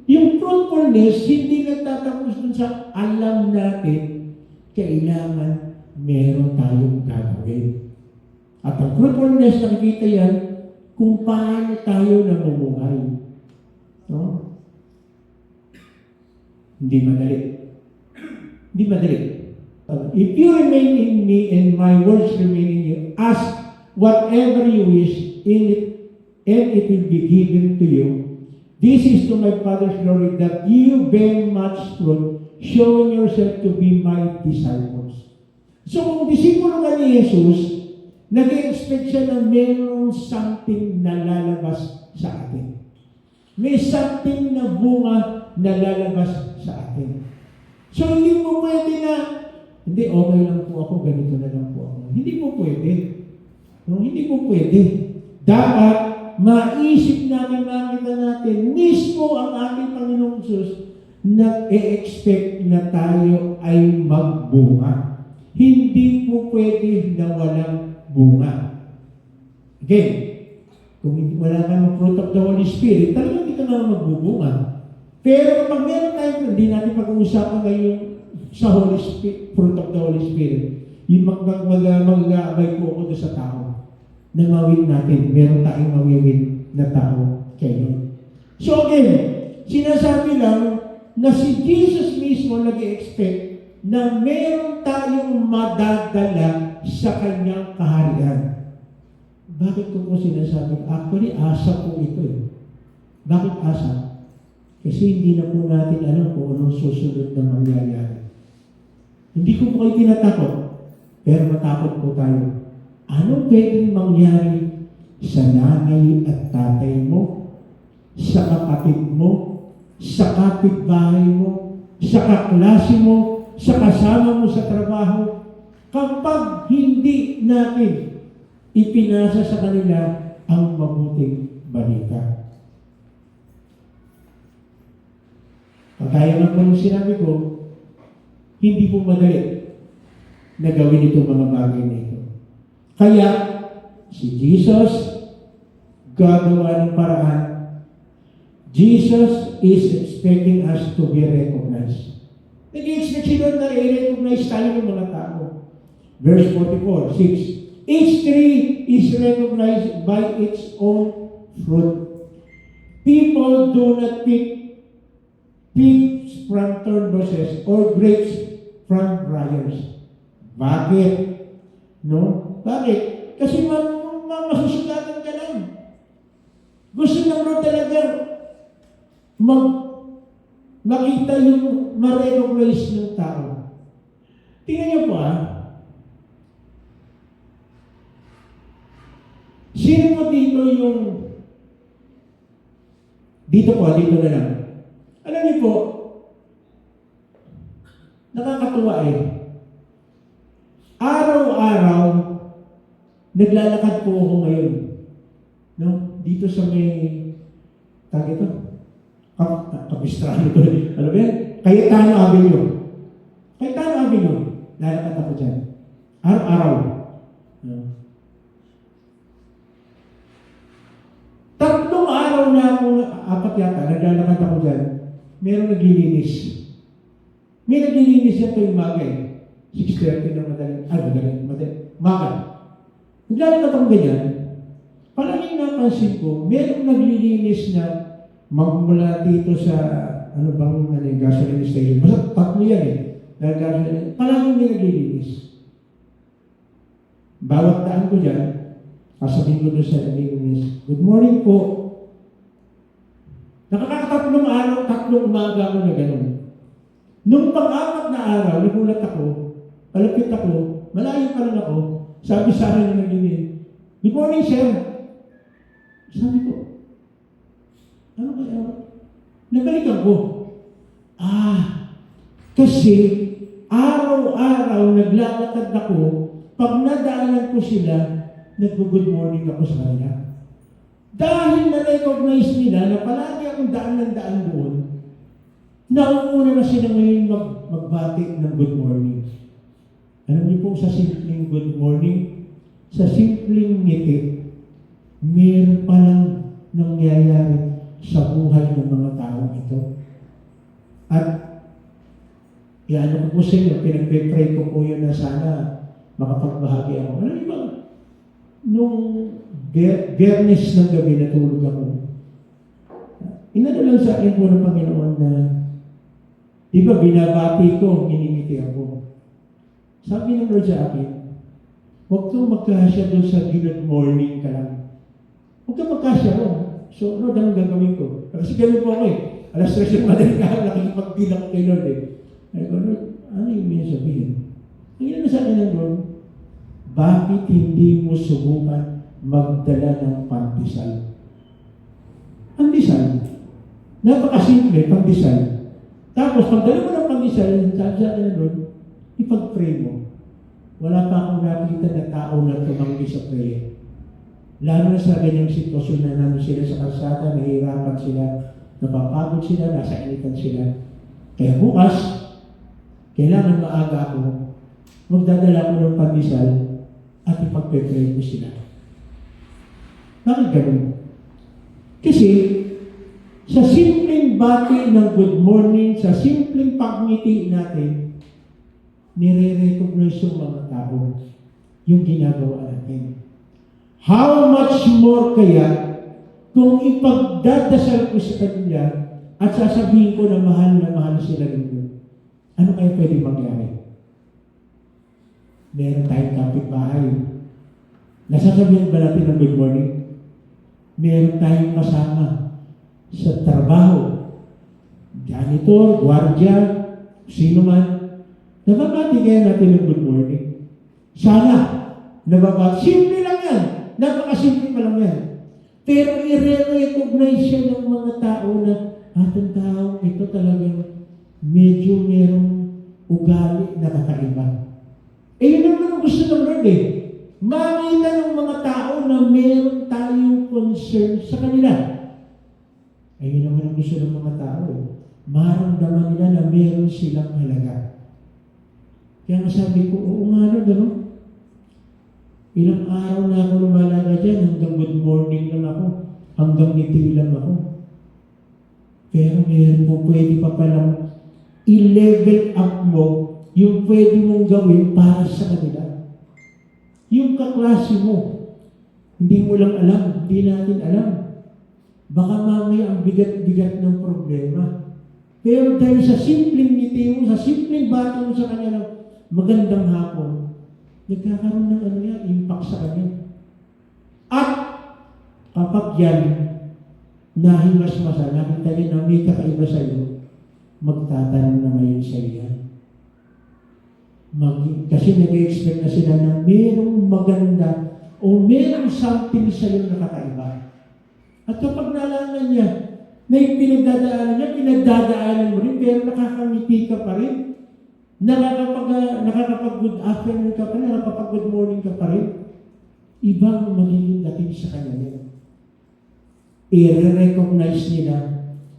yung fruitfulness, hindi nagtatapos dun sa alam natin, kailangan meron tayong gagawin. At ang fruitfulness, nakikita yan, kung paano tayo namumuhay. No? Hindi madali. Hindi madali. If you remain in me and my words remain in you, ask whatever you wish in it, and it will be given to you. This is to my Father's glory that you bear much fruit, showing yourself to be my disciples. So kung disipulo ka ni Jesus, nag-expect siya na mayroong something na lalabas sa atin. May something na bunga na lalabas sa atin. So hindi mo pwede na, hindi, okay lang po ako, ganito na lang po ako. Hindi po pwede. No, hindi po pwede. Dapat maisip natin, makita natin, mismo ang ating Panginoong Jesus, nag-e-expect na tayo ay magbunga. Hindi po pwede na walang bunga. Again, kung wala ka ng fruit of the Holy Spirit, talagang hindi ka na magbubunga. Pero kapag meron tayo, hindi natin pag-uusapan ngayon sa Holy Spirit, fruit of the Holy Spirit, yung mag-aabay po ako doon sa tao na mawin natin. Meron tayong mawiwin na tao kayo. So again, sinasabi lang na si Jesus mismo nag-expect na meron tayong madadala sa kanyang kaharian. Bakit ko po sinasabi? Actually, asa po ito eh. Bakit asa? Kasi hindi na po natin alam kung anong susunod na mangyayari. Hindi ko po kayo tinatakot, pero matakot po tayo. Ano pwedeng mangyari sa nanay at tatay mo, sa kapatid mo, sa kapitbahay mo, sa kaklase mo, sa kasama mo sa trabaho, kapag hindi natin ipinasa sa kanila ang mabuting balita. Kagaya ng kung sinabi ko, hindi po madali na gawin itong mga bagay na ito. Kaya, si Jesus gagawa ng paraan. Jesus is expecting us to be recognized. Nag-i-expect si Lord na i-recognize tayo ng mga tao. Verse 44, 6. Each tree is recognized by its own fruit. People do not pick figs from thorn bushes or grapes from briars. Bakit? No? Bakit? Kasi masusugatan ka lang. Gusto ng Lord talaga makita yung ma-recognize ng tao. Tingnan niyo po Sino po dito yung dito na lang. Alam niyo po, nakakatuwa Araw-araw, naglalakad po ako ngayon. No? Dito sa may, tag ito, Kapistrano to. Ano ba yan? Cayetano Avenue. Cayetano Avenue. Lalakad ako dyan. Araw-araw. No? 3 araw na ako, 4 yata, naglalakad ako dyan. Merong naglilinis. May naglilinis yan tuwing umaga 6:30 na madaling. Maga. Naglalakad ako ganyan. Palaging napansin ko, merong naglilinis na magmula dito sa, gasoline station. Basta 3 yan gasoline. Palaging may naglilinis. Bawat daan ko dyan, kasabihin ko doon sa naglilinis, "Good morning po." Nakakatatlong araw, 3 umaga ako na gano'n. Nung pang-4 na araw, nagulat ako, palapit ako, malayo pa lang ako, sabi sa akin na naglilinis, "Good morning, sir." Sabi ko, ano kaya? Nabalikan ko. Kasi araw-araw naglalakad ako, pag nadaanan ko sila, nag-good morning ako sa kanila. Dahil na-recognize nila na palagi akong daan ng daan doon, nauuna na sila ngayon magbati ng good morning. Alam niyo po sa simpleng good morning, sa simpleng ngiti, meron palang nangyayari sa buhay ng mga taong ito. At ko po sa inyo, pinag-pray ko po yun na sana makapagbahagi ako. Alam niyo ba, nung Biyernes ng gabi natulog ako, inano lang sa akin po ng Panginoon na, di ba binabati ko, minimiti ako. Sabi ng Lord sa akin, huwag kang magkasya doon sa good morning ka lang. Huwag kang magkasya ron. So, Lord, anong gagawin ko? Kasi gano'n po ako Alas 3 yung madaling kahal, nakikipagbilang ko kay Lord Ay ko, Lord, ano yung may sabihin? Ang ina sa akin ng Lord, bakit hindi mo subukan magdala ng pandesal? Pandesal. Napakasimple, pandesal. Tapos, pagdala mo ng pandesal, sabi sa akin ng Lord, ipag-pray mo. Wala pa akong nakita na tao na tumanggi sa prayer. Lalo na sa ganyang sitwasyon na namin sila sa kalsada, nahihirapan sila, napapagod sila, nasa initan sila. Kaya bukas, kailangan maaga ako, magdadala ko ng pandesal at ipagpe-pray ko sila. Bakit ganun? Kasi, sa simpleng bati ng good morning, sa simpleng pagngiti natin, nire-recognize yung mga tao yung ginagawa natin. How much more kaya kung ipagdadasal ko sa kanila at sasabihin ko na mahal sila nito? Ano kaya pwede mangyari? Meron tayong kapitbahay. Nasasabihin ba natin ng good morning? Meron tayong kasama sa trabaho. Janitor, gwardiya, sino man. Nababati kaya natin ng good morning? Sana. Nababati. Simple lang yan. Napakasimple pa lang yan. Pero i-recognize siya ng mga tao na atong tao, ito talagang medyo merong ugali na kakaiba. Yun naman ang gusto ng Lord eh. Makita ng mga tao na meron tayong concern sa kanila. Yun naman ang gusto ng mga tao eh. Maramdaman nila na meron silang halaga. Kaya sabi ko, oo nga no, gano'n. Ilang araw na ako lumalaga dyan, hanggang good morning lang ako, hanggang ngiti lang ako. Pero meron mo pwede pa palang i-level up mo yung pwede mong gawin para sa kanila. Yung kaklase mo, hindi mo lang alam, hindi natin alam. Baka mamaya ang bigat-bigat ng problema. Pero dahil sa simpleng ngiti mo, sa simpleng bati mo sa kanya ng magandang hapon, nagkakaroon ng impact sa kanya. At kapag yan, nahimas-masa, nakita niya na may kakaiba sa iyo, magtatanong na ngayon sa iyan. Kasi nag-expect na sila na mayroong maganda o mayroong something sa iyo na kakaiba. At kapag nalaman niya na yung pinagdadaanan mo rin, pero nakakangiti ka pa rin, nakakapag-good afternoon ka pa rin, nakakapag-good morning ka pa rin, ibang magiging dating sa kanya yan. I-recognize nila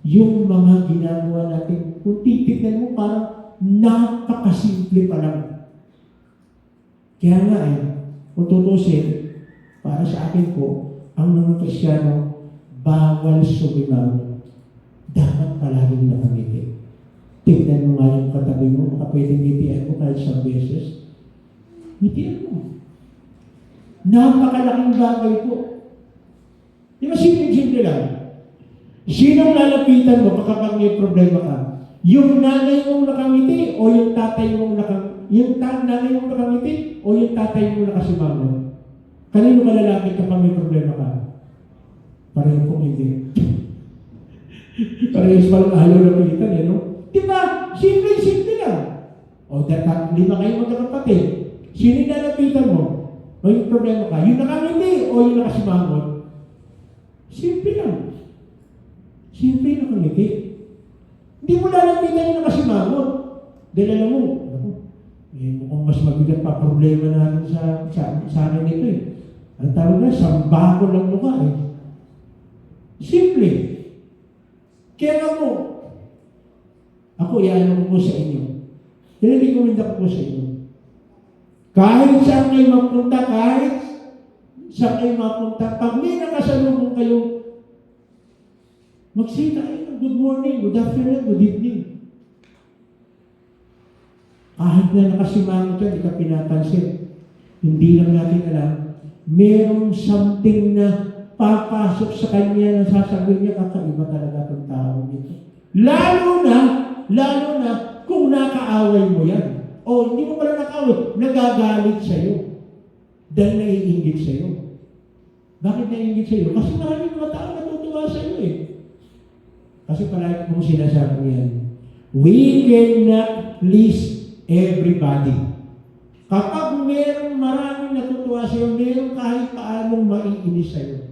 yung mga ginagawa natin. Kung titignan mo, parang napakasimple pa lang. Kaya nga kung tutusin, para sa akin po, ang mga Kristiyano, bawal sumigaw. Dapat palaging nakangiti. Tignan mo nga yung katabi mo, baka pwedeng ngitian mo kahit isang beses. Ngitian mo. Napakalaking bagay po. Di ba simple lang? Sinong lalapitan mo kapag may problema ka? Yung nanay mong nakangiti o yung tatay mong nanay mong nakangiti o yung tatay mong nakasimangon? Kanino ka lalapit kapag may problema ka? Pareho kong hindi. Parehas palang ayaw na pilitan no? Diba? Simple lang. O, 5 kayo magkakapatid. Sino yung lalapitan mo? O yung problema ka? Yung nakangiti o yung nakasimangon? Simple lang. Simple yung nakangiti. Hindi mo lalapitan yung nakasimangon. Dahil alam mo, mukhang mas mabigat pa problema natin sa akin nito eh. Ang tawag na, samba ko lang mukha eh. Simple. Kaya ako iaalam ko sa inyo. Recommend ko sa inyo. Kahit saan kayo mapunta, pag may nakasalubong kayo, mag-say tayo, good morning, good afternoon, good evening. Kahit na nakasimangot yan, di ka pinapansin. Hindi lang natin alam, merong something na papasok sa kanya na sasabihin niya, kakaiba talaga itong tao nito. Lalo na kung nakaaway mo yan. O hindi mo pala nakaaway, nagagalit sa'yo. Dahil naiinggit sa'yo. Bakit naiinggit sa'yo? Kasi maraming mga tao natutuwa sa'yo eh. Kasi palagi mong sinasabi yan, we cannot please everybody. Kapag merong maraming natutuwa sa'yo, merong kahit paanong maiinis sa'yo.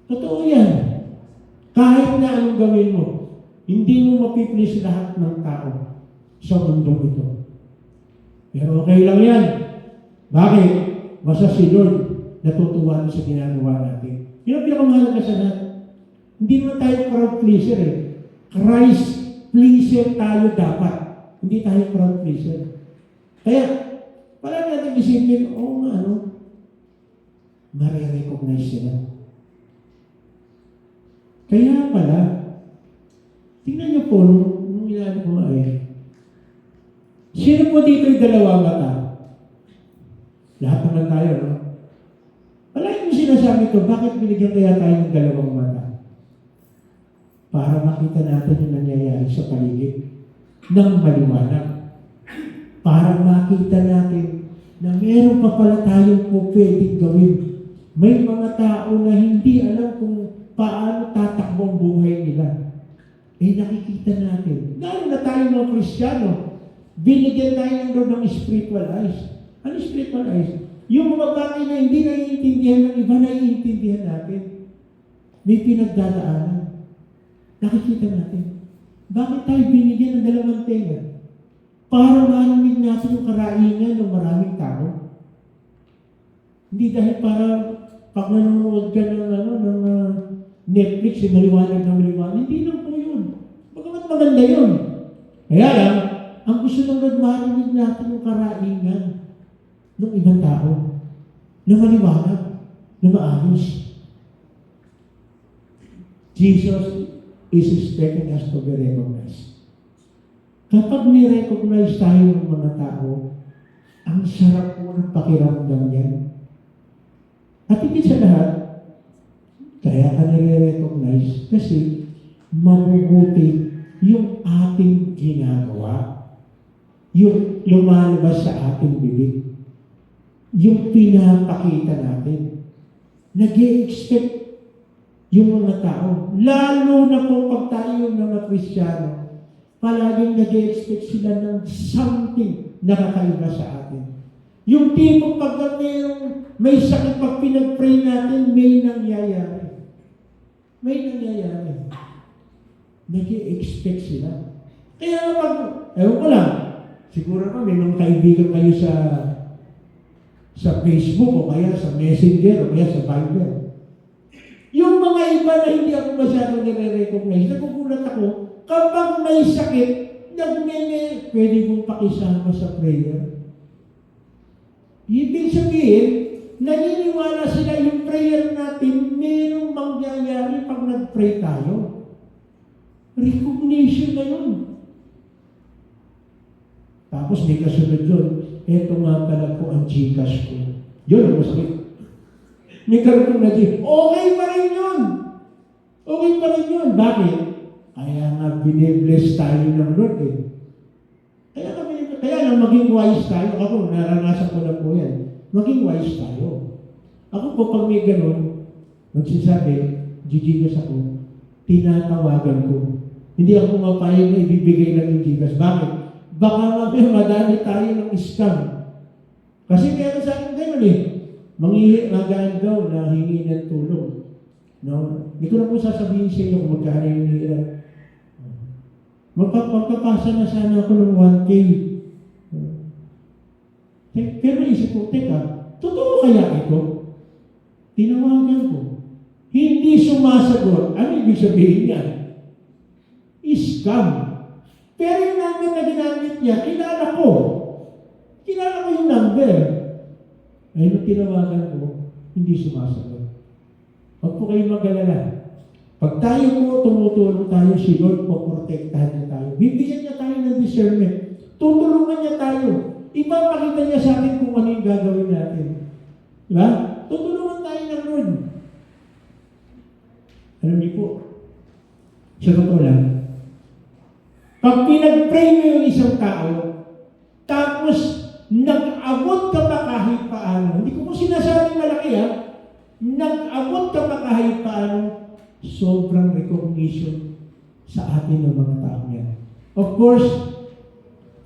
Totoo yan. Kahit na anong gawin mo, hindi mo mapiplease lahat ng tao sa mundong ito. Pero okay lang yan. Bakit? Basta si Lord natutuwa sa ginagawa natin. Yun ang pinakamahalaga sa lahat. Hindi naman tayo crowd pleaser eh. Christ pleaser tayo dapat. Hindi tayo crowd pleaser. Kaya, pala natin isipin, oo nga, marirecognize sila. Kaya pala, tingnan niyo po, nung inaano ko nga sino po dito yung dalawang mata? Lahat naman tayo, no? Palagi mo sinasabi ko, bakit binigyan kaya tayo ng dalawang mata? Para makita natin yung nangyayari sa paligid ng maliwanag. Para makita natin na meron pa pala tayong po pwedeng gawin. May mga tao na hindi alam kung paano tatakbo ang buhay nila. Nakikita natin. Lalo na tayo mga Kristiyano, binigyan tayo ng Lord ng spiritual eyes. Ano spiritual eyes? Yung mga bagay na hindi naiintindihan ng iba, naiintindihan natin. May pinagdadaanan. Nakikita natin. Bakit tayo binigyan ng dalawang tenga? Para malamig natin yung karaingan ng maraming tao. Hindi dahil para pag nanonood ka ng Netflix, maliwanag na maliwanag. Hindi lang po yun. Bagamat maganda yun. Kaya lang, ang gusto ng Lord, malamig natin yung karaingan ng ibang tao na maliwanag, na maayos. Jesus is expecting us to be recognized. Kapag ni-recognize tayo ng mga tao, ang sarap po ng pakiramdam yan. At higit sa lahat, kaya ka nire-recognize kasi mabubuti yung ating ginagawa, yung lumalabas sa ating bibig, yung pinapakita natin. Nag-i-expect yung mga tao, lalo na po pag tayo mga Kristiyano, palaging nag-i-expect sila ng something na kakaiba sa atin. Yung tipo pag may sakit pag pinag-pray natin, may nangyayari. May nangyayari. Nag-i-expect sila. Kaya pag, ewan ko lang, siguro pa may mga kaibigan kayo sa Facebook o kaya sa Messenger o kaya sa Viber. Yung mga iba na hindi ako masyadong nire-recognize, nagugulat ako, kapag may sakit, pwede mong pakisama sa prayer. Ibig sabihin, naniniwala sila yung prayer natin, merong mangyayari pag nag-pray tayo. Recognition na yun. Tapos may kasunod yun, eto nga pala po ang Gcash ko. Yun ang masakit. May karutong na din, okay pa rin yun. Okay pa rin yun. Bakit? Kaya nga binibless tayo ng Lord Kaya lang maging wise tayo. Ako, naranasan ko na po yan. Maging wise tayo. Ako po, pag may ganun, magsasabi, gigigas ako, tinatawagan ko. Hindi ako mapayag na ibibigay lang yung gigas. Bakit? Baka madami tayo ng scam. Kasi meron sa akin ganun manghihingaan daw na hingi ng tulong. No? Hindi ko na po sasabihin sa inyo kung magkano yung hihirap. Magpapasa na sana ako ng 1K. Pero naisip ko, teka, totoo kaya ito? Tinawagan ko. Hindi sumasagot. Ano ibig sabihin niya? Scam. Pero yung number na ginamit niya, kilala ko. Kilala ko yung number. Ay, nung tinawagan ko, hindi sumasagot. Huwag po kayo mag-alala. Pag tayo po tumutulong tayo, si Lord po, protektahan niya tayo. Bibigyan niya tayo ng discernment. Tutulungan niya tayo. Ipapakita niya sa atin kung ano yung gagawin natin. Diba? Tutulungan tayo ng Lord. Alam niyo po, sa totoo lang, pag pinag-pray mo yung isang tao, tapos nag-abot ka pa kahit paano, hindi ko po sinasabing malaki nag-abot ka pa kahit paano, sobrang recognition sa atin ng mga tao yan. Of course,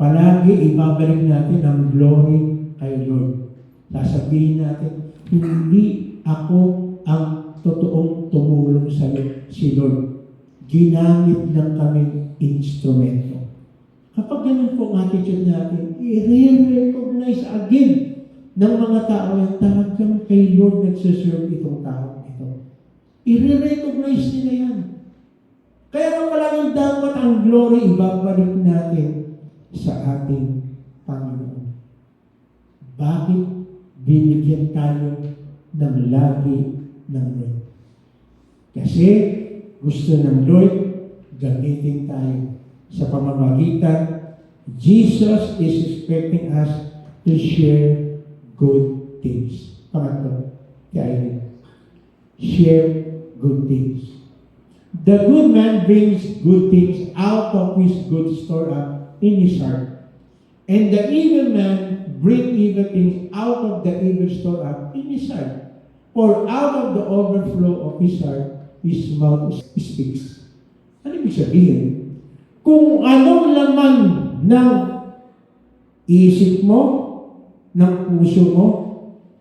palagi ibabalik natin ang glory kay Lord. Sasabihin natin, hindi ako ang totoong tumulong sa si Lord. Ginamit lang kami instrumento. Kapag ganun po ang attitude natin, i-recognize again ng mga tao yan, talagang kay Lord nagsaserve itong tao ito. I-recognize nila yan. Kaya kung palaging dapat ang glory ibabalik natin sa ating Panginoon. Bakit binigyan tayo ng lagi ng Lord? Kasi gusto ng Lord gamitin tayo sa pamamagitan. Jesus is expecting us to share good things. Pangatlo, kaya share good things. The good man brings good things out of his good store up in his heart. And the evil man brings evil things out of the evil store up in his heart. For out of the overflow of his heart, his mouth speaks. Ano ibig sabihin? Kung anong laman ng isip mo, ng puso mo,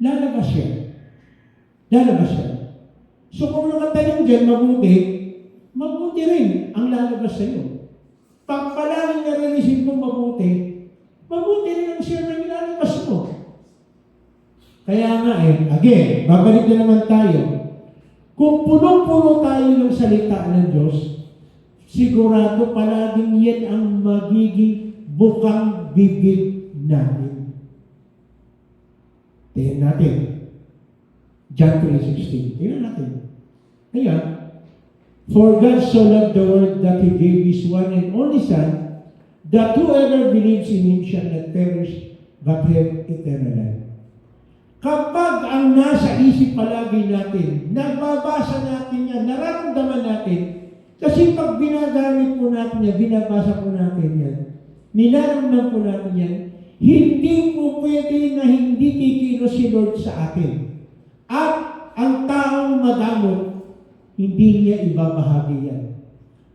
lalabas siya. Lalabas siya. So kung nakatanim dyan mabuti, mabuti rin ang lalabas sa iyo. Pag palaging narinisip mo mabuti, mabuti rin ang siya na ilalabas mo. Kaya nga again, babalik na naman tayo. Kung punong-puno tayo ng salita ng Diyos, sigurado palaging yan ang magiging bukang bibig natin. Tingnan natin. John 3:16. Tingnan natin. Kaya, for God so loved the world that He gave His one and only Son, that whoever believes in Him shall not perish, but have eternal life. Kapag ang nasa isip palagi natin, nagbabasa natin yan, nararamdaman natin, kasi pag binagamit po natin yan, binabasa po natin yan, ninaramdaman po natin yan, hindi po pwede na hindi kikilos si Lord sa atin. At ang taong madamot, hindi niya ibabahagi yan.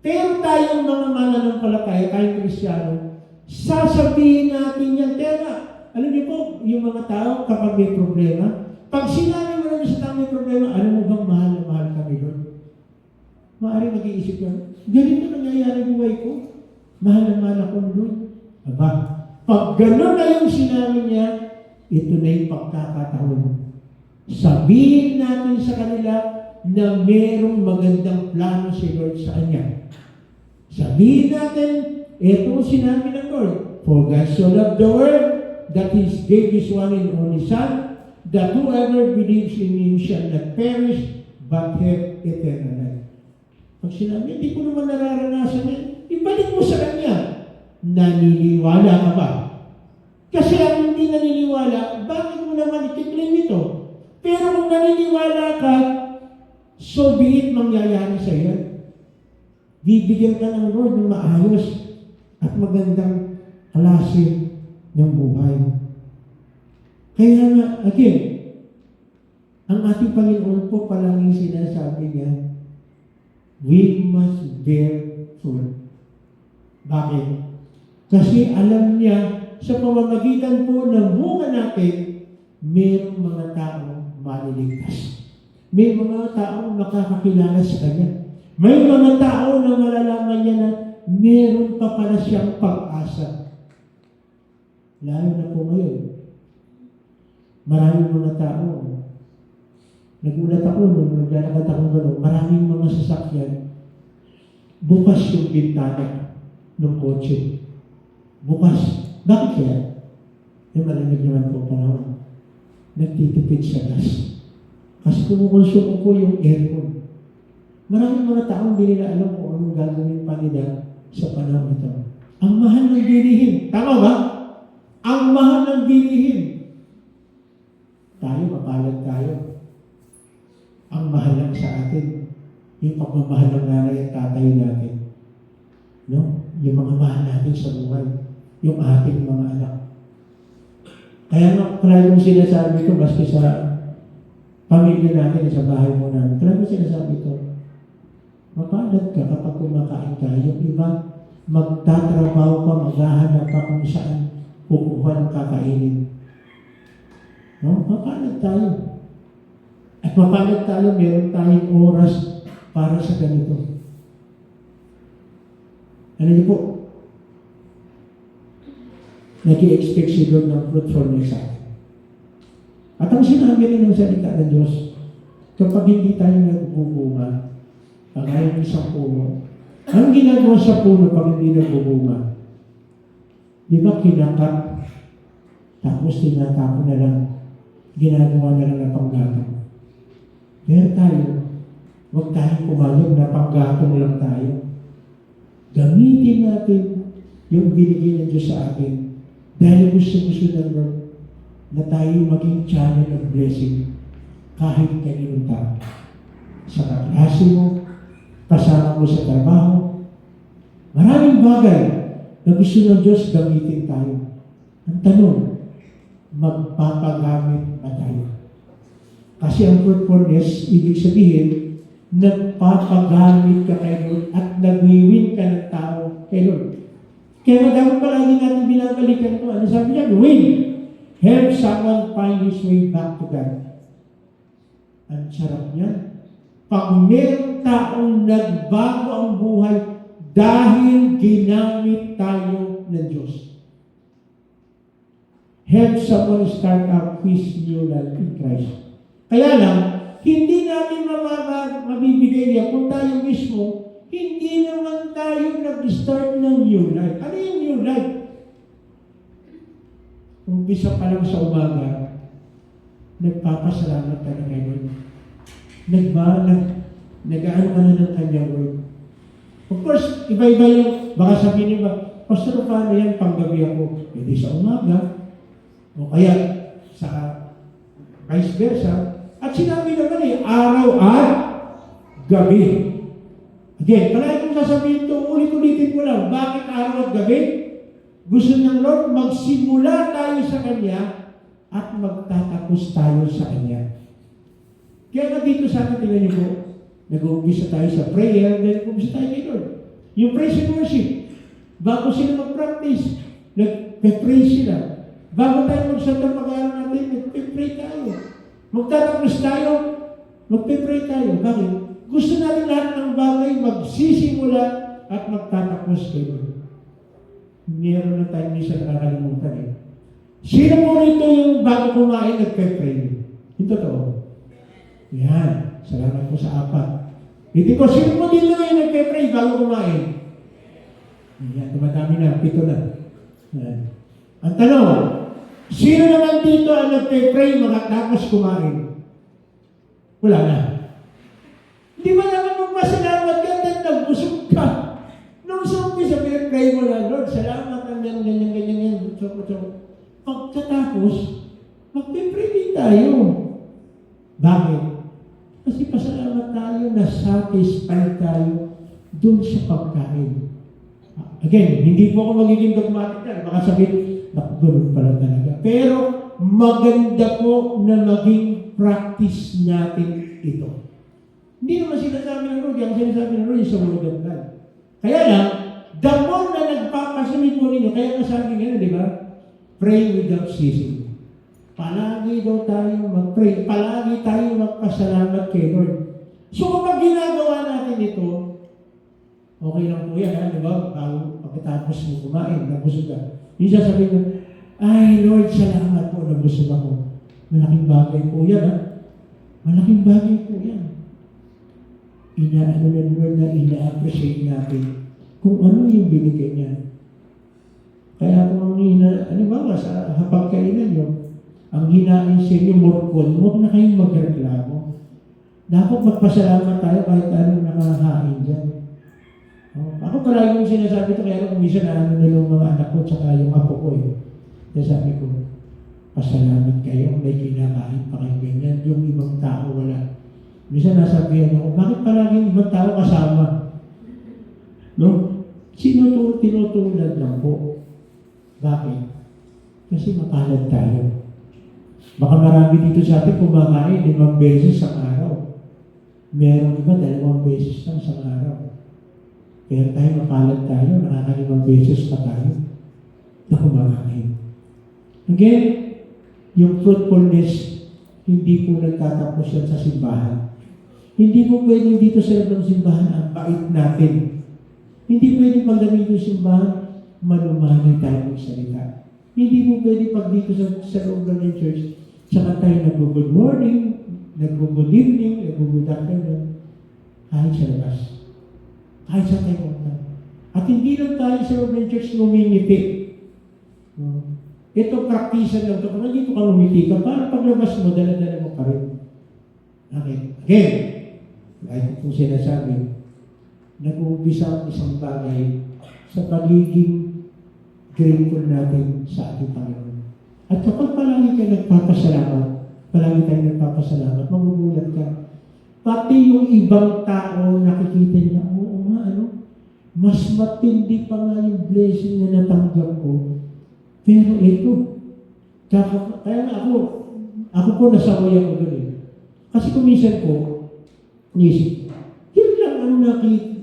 Pero tayong mga mananampalataya, tayong Kristiyano, sasabihin natin yan. Kaya nga, alam niyo po, yung mga tao, kapag may problema, pag sinabi mo naman sa tao may problema, alam mo bang mahal na mahal kami doon? Maaaring nag-iisip lang, ganito nangyayari buhay ko. Mahal na mahal ako doon. Aba, pag gano'n na yung sinabi niya, ito na yung pagkakataon. Sabihin natin sa kanila na merong magandang plano si Lord sa kanya. Sabihin natin, ito sinabi ng Lord, for God so loved the world, that He gave His one and only Son, that whoever believes in Him shall not perish, but have eternal life. Pag sinabi, hindi ko naman nararanasan yan, ibalik mo sa Kanya. Naniniwala ka ba? Kasi ang hindi naniniwala, bakit mo naman itiklaim ito? Pero kung naniniwala ka, so be it mangyayari sa iyo. Bibigyan ka ng Lord ng maayos at magandang klase ng buhay. Kaya nga, again, ang ating Panginoon po palaging sinasabi niya, we must bear fruit. Bakit? Kasi alam niya, sa pamamagitan po ng bunga natin, mayroong mga taong maliligtas. May mga taong makakakilala sa Kanya. May mga tao na malalaman niya na meron pa pala siyang pag-asa. Lalo na po ngayon. Maraming mga tao. Nagulat ako nung naglalakad ako gano'n. Maraming mga sasakyan. Bukas yung bintana ng kotse. Bukas. Bakit kaya? Malamig naman po panahon. Nagtitipid sa gas. Kasi kumukonsumo po yung aircon. Maraming mga taong hindi nila alam kung anong gagawin pa nila sa panahon ito. Ang mahal ng bilihin. Tama ba? Ang mahal ng bilihin. Tayo, mapalad tayo. Ang mahal lang sa atin, yung pagmamahal ng nanay at tatay natin. No? Yung mga mahal natin sa buhay. Yung ating mga anak. Kaya nga, kaya yung sinasabi ko, maski sa pamilya natin, sa bahay mo namin, kaya yung sinasabi ko, mapalad ka kapag kumakain ka. Yung iba, magtatrabaho ka, maghahanap ka kung saan kukuha ng kakainin. No? Mapalad tayo. At mapalad tayo, meron tayong oras para sa ganito. Ano niyo po? Nag-i-expect si Lord ng fruitfulness sa atin. At ang sinabi rin ng salita ng Diyos, kapag hindi tayo nagbubunga, kagaya ng isang puno, Ang ginagawa sa puno pag hindi nagbubunga, di ba kinakat, tapos tinatapon na lang, ginagawa na lang na panggatong. Pero tayo, huwag tayong pumayag na panggatong lang tayo. Gamitin natin yung binigay ng Diyos sa atin dahil gusto ng Lord na tayo maging channel of blessing kahit kaninong tao. Sa kaklase mo, kasama mo sa trabaho, maraming bagay na gusto ng Diyos gamitin tayo. Ang tanong, magpapagamit ba tayo? Kasi ang fruitfulness, ibig sabihin, nagpapagamit ka kay Lord at nagwiwin ka ng tao kay Lord. Kaya dapat palagi natin binabalikan ito. Ano sabi niya? Win. Help someone find his way back to God. Ang sarap niya. Pag mayroong taong nagbago ang buhay dahil ginamit tayo ng Diyos. Help someone start up his new life in Christ. Kaya lang, hindi natin mabibigay niya kung tayo mismo, hindi naman tayo nag-start ng new life. Ano yung new life? Umpisa pa lang sa umaga, nagpapasalamat ka na kay Lord. Nag-aano ka na ng kanyang word. Of course, iba-iba yung, baka sabihin niba, Pastor, paano yan, panggabi ako? Hindi sa umaga. O kaya, sa vice versa. At sinabi naman araw at gabi. Again, palagi kong sasabihin ito, ulit-ulitin ko lang, bakit araw at gabi? Gusto ng Lord, magsimula tayo sa Kanya at magtatapos tayo sa Kanya. Kaya nga dito sa atin, tingnan niyo po, nag-uumpisa tayo sa prayer, then nag-uumpisa tayo kay Lord. Yung praise and worship, bago sila mag-practice, nag-praise sila. Bago tayo magsandang pag-aaral natin, nag-pray tayo. Magtatapos tayo, mag-pray tayo. Bakit? Gusto natin lahat ng bagay magsisimula at magtatapos kay Lord. Meron na tayo minsan nakakalimutan . Sino po rito yung bago kumain nagpe-pray? Yung totoo. Yan. Salamat po sa apat. Hindi ko, sino po dito yung nagpe-pray bago kumain? Yan. Tumatami na. 7 na. Yan. Ang tanong, sino naman dito ang nagpe-pray makatapos kumain? Wala na. Hindi ba naman magpasalamat ka dahil nagbusog ka? Nung umpisa, pray mo na, Lord, salamat ang ganyan. Pagkatapos, magpipray din tayo. Bakit? Kasi pasalamat tayo na satisfied tayo dun sa pagkain. Again, hindi po ako magiging dogmatic na. Baka sabihin, nakagulog pala talaga. Pero maganda po na maging practice natin ito. Hindi naman sinasabi ng Lord, yung sinasabi ng Lord, yung sa word of God. Kaya lang, the more na nagpapasunod mo ninyo, kaya nasabi nga, di ba? Pray without ceasing. Palagi daw tayo mag-pray. Palagi tayo magpasalamat kay Lord. So kapag ginagawa natin ito, okay lang po yan, di ba? Pagkatapos mo kumain, nabusog ka. Yung sasabihin mo, ay Lord, salamat po, nabusog ako. Malaking bagay po yan, ha? Malaking bagay po yan. Inaano ng Lord na ina-appreciate natin kung ano yung binigay niya. Kaya kung ano ba, sa hapagkainan nyo, ang hinain sa inyo, morkon, huwag na kayong magreklamo. Dapat magpasalamat tayo kahit anong nakakain dyan. Ako palagi yung sinasabi ito, kaya kung minsan na ano nilong mga anak ko, tsaka yung apo ko Kaya sabi ko, pasalamat kayo, may kinakain pa kayo ganyan. Yung ibang tao wala. Minsan nasabihan ako, bakit palaging ibang tao kasama? No? Tinutulad lang po. Bakit? Kasi mapalad tayo. Baka marami dito sa atin kumakain 5 beses sa araw. Meron iba 2 beses lang sa araw. Pero tayo mapalad tayo, nakaka-5 beses pa tayo na kumakain. Again, yung fruitfulness, hindi po nagtatapos yan sa simbahan. Hindi po pwedeng dito sa loob ng simbahan ang bait natin. Hindi pwedeng pag dito sa simbahan, malumanay tayo magsalita. Hindi po pwedeng pag dito sa loob ng church, saka tayo nag-good morning, nag-good evening, nag-good afternoon, kahit sa labas. Kahit sa tayo punta. At hindi lang tayo sa loob ng church ngumingiti. Ito, praktisan lang ito. Kung nandito ka ngumiti ka, para paglabas mo, dala-dala mo pa rin. Okay. Again, kahit kung sinasabi, nag-uumpisa ang isang bagay sa pagiging grateful natin sa ating Panginoon. At kapag palagi ka nagpapasalamat, magugulat ka. Pati yung ibang tao nakikita niya, oo nga, mas matindi pa nga yung blessing na natanggap ko. Pero ito, kaya ako po nasaway ako doon eh. Kasi kumisan ko, nisip,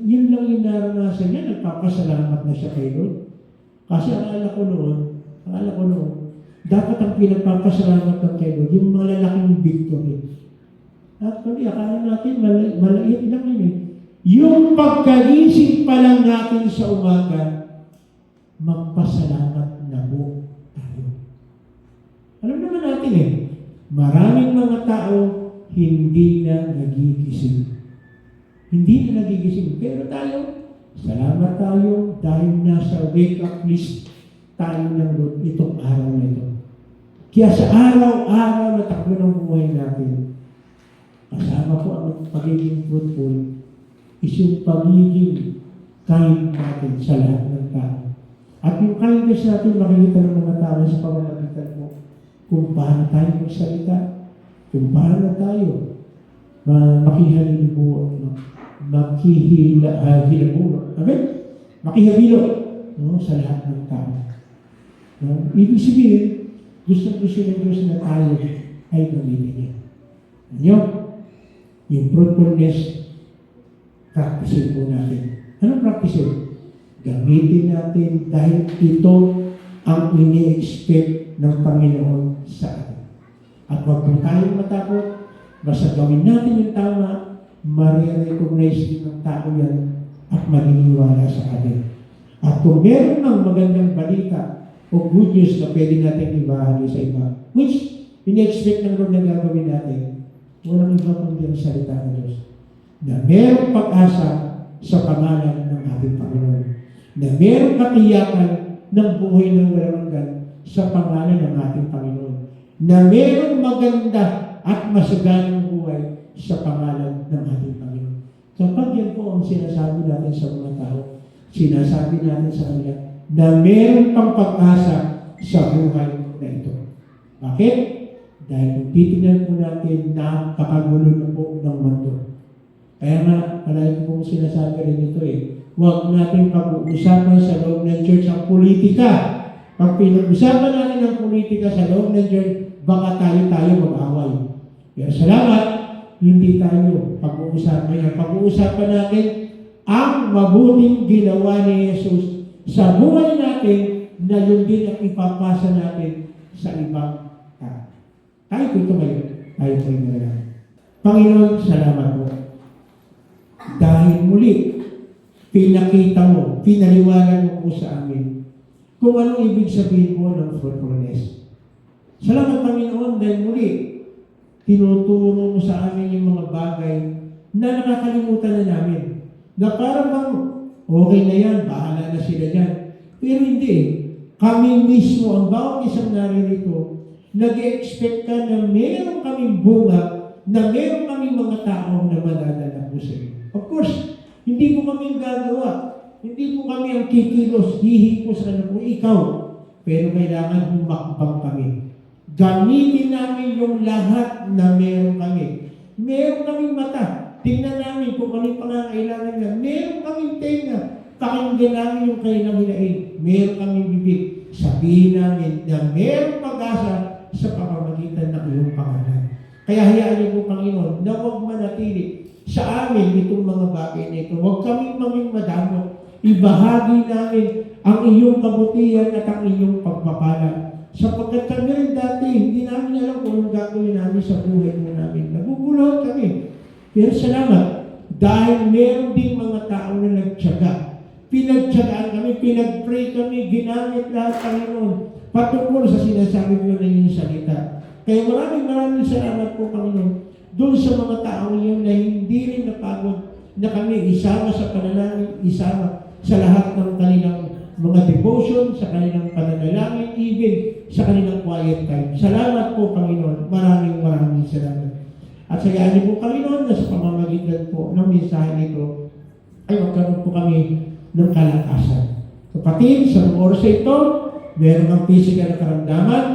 yun lang yung naranasan niya, nagpapasalamat na siya kay Lord. Kasi akala ko noon, dapat ang pinagpapasalamat ng kay Lord, yung mga lalaking victory. Actually, akala natin, maliit lang yun eh. Yung pagkagising pa lang natin sa umaga, magpasalamat na po tayo. Alam naman natin eh, maraming mga tao hindi na nagigising. Pero tayo, salamat tayo dahil nasa wake-up list tayo ng Lord itong araw na ito. Kaya sa araw-araw na takbo ng buhay natin, kasama po ang pagiging fruitful is yung pagiging kind natin sa lahat ng tao. At yung kindness natin makikita ng mga tao sa pamamagitan mo kung paano tayo magsalita, kung paano tayo makihilabilo sa lahat ng tao. Ibig sabihin, gusto ng Diyos na tayo ay gamitin niya. Yung fruitfulness, practicein po natin. Anong practicein? Gamitin natin dahil ito ang ini-expect ng Panginoon sa atin. At huwag po tayong matakot, basta gawin natin yung tama, ma-recognize din ng tao yan at maniniwala sa atin. At kung meron ng magandang balita o good news na pwede natin ibahagi sa iba, which ini-expect ng Lord na gagawin natin, walang iba kundi ang salita ng Diyos. Na merong pag-asa sa pangalan ng ating Panginoon. Na merong katiyakan ng buhay ng walang hanggan sa pangalan ng ating Panginoon. Na merong maganda at masaganang buhay sa pangalan ng ating Panginoon. Kapag yan po ang sinasabi natin sa mga tao, sinasabi natin sa kanila na meron pang pag-asa sa buhay na ito. Bakit? Dahil kung titignan po natin, napakagulo na po ng mundo. Kaya nga, palagi po sinasabi rin ito eh, huwag natin pag-uusapan sa loob ng church ang politika. Pag pinag-usapan natin ang politika sa loob ng church, baka tayo mag-away. Pero salamat, hindi tayo pag-uusapan yan. Pag-uusapan natin ang mabuting ginawa ni Jesus sa buhay natin na yun din ang ipapasa natin sa ibang tao. Tayo po ito ngayon. Tayo po ito ngayon. Panginoon, salamat po. Dahil muli, pinakita mo, pinaliwanag mo po sa amin kung anong ibig sabihin mo ng fruitfulness. Salamat, Panginoon, dahil muli, tinuturo mo sa amin yung mga bagay na nakakalimutan na namin. Na parang bang, okay na yan, bahala na sila dyan. Pero hindi. Kami mismo, ang bawat isang naririto, nag-expect ka na meron kaming bunga, na meron kaming mga tao na madadala po sa iyo. Of course, hindi mo kami gagawa. Hindi mo kami ang kikilos, hihipos na po ikaw. Pero kailangan humakbang kami. Gamitin namin yung lahat na meron kami. Meron kaming mata. Tingnan namin kung ano yung pangangailangan niya. Meron kaming tenga. Pakinggan namin yung kailang hinain. Meron kaming bibig. Sabihin namin na meron pag-asa sa pamamagitan ng iyong pangalan. Kaya hayaan niyo po, Panginoon, na huwag manatili sa amin itong mga bagay na ito. Huwag kaming maging madamot. Ibahagi namin ang iyong kabutihan at ang iyong pagpapala. Sapagkat kami rin dati, hindi namin alam kung anong gagawin namin sa buhay mo namin. Nagugulot kami. Pero salamat, dahil meron din mga tao na nagtyaga. Pinagtyagaan kami, pinag-pray kami, ginamit lahat, Panginoon, patungkol sa sinasabi mo na yung salita. Kaya maraming salamat po, Panginoon, doon sa mga tao yun na hindi rin napagod na kami isama sa panalangin, isama sa lahat ng kanilang mga devotion, sa kanilang pananalangin, even sa kanilang quiet time. Salamat po, Panginoon. Maraming salamat. At sayaan niyo po, Panginoon, na sa pamamagitan po ng mensahe nito ay magkaroon po kami ng kalakasan. Kapatid, sa mga oras ito, meron ang physical na karamdaman.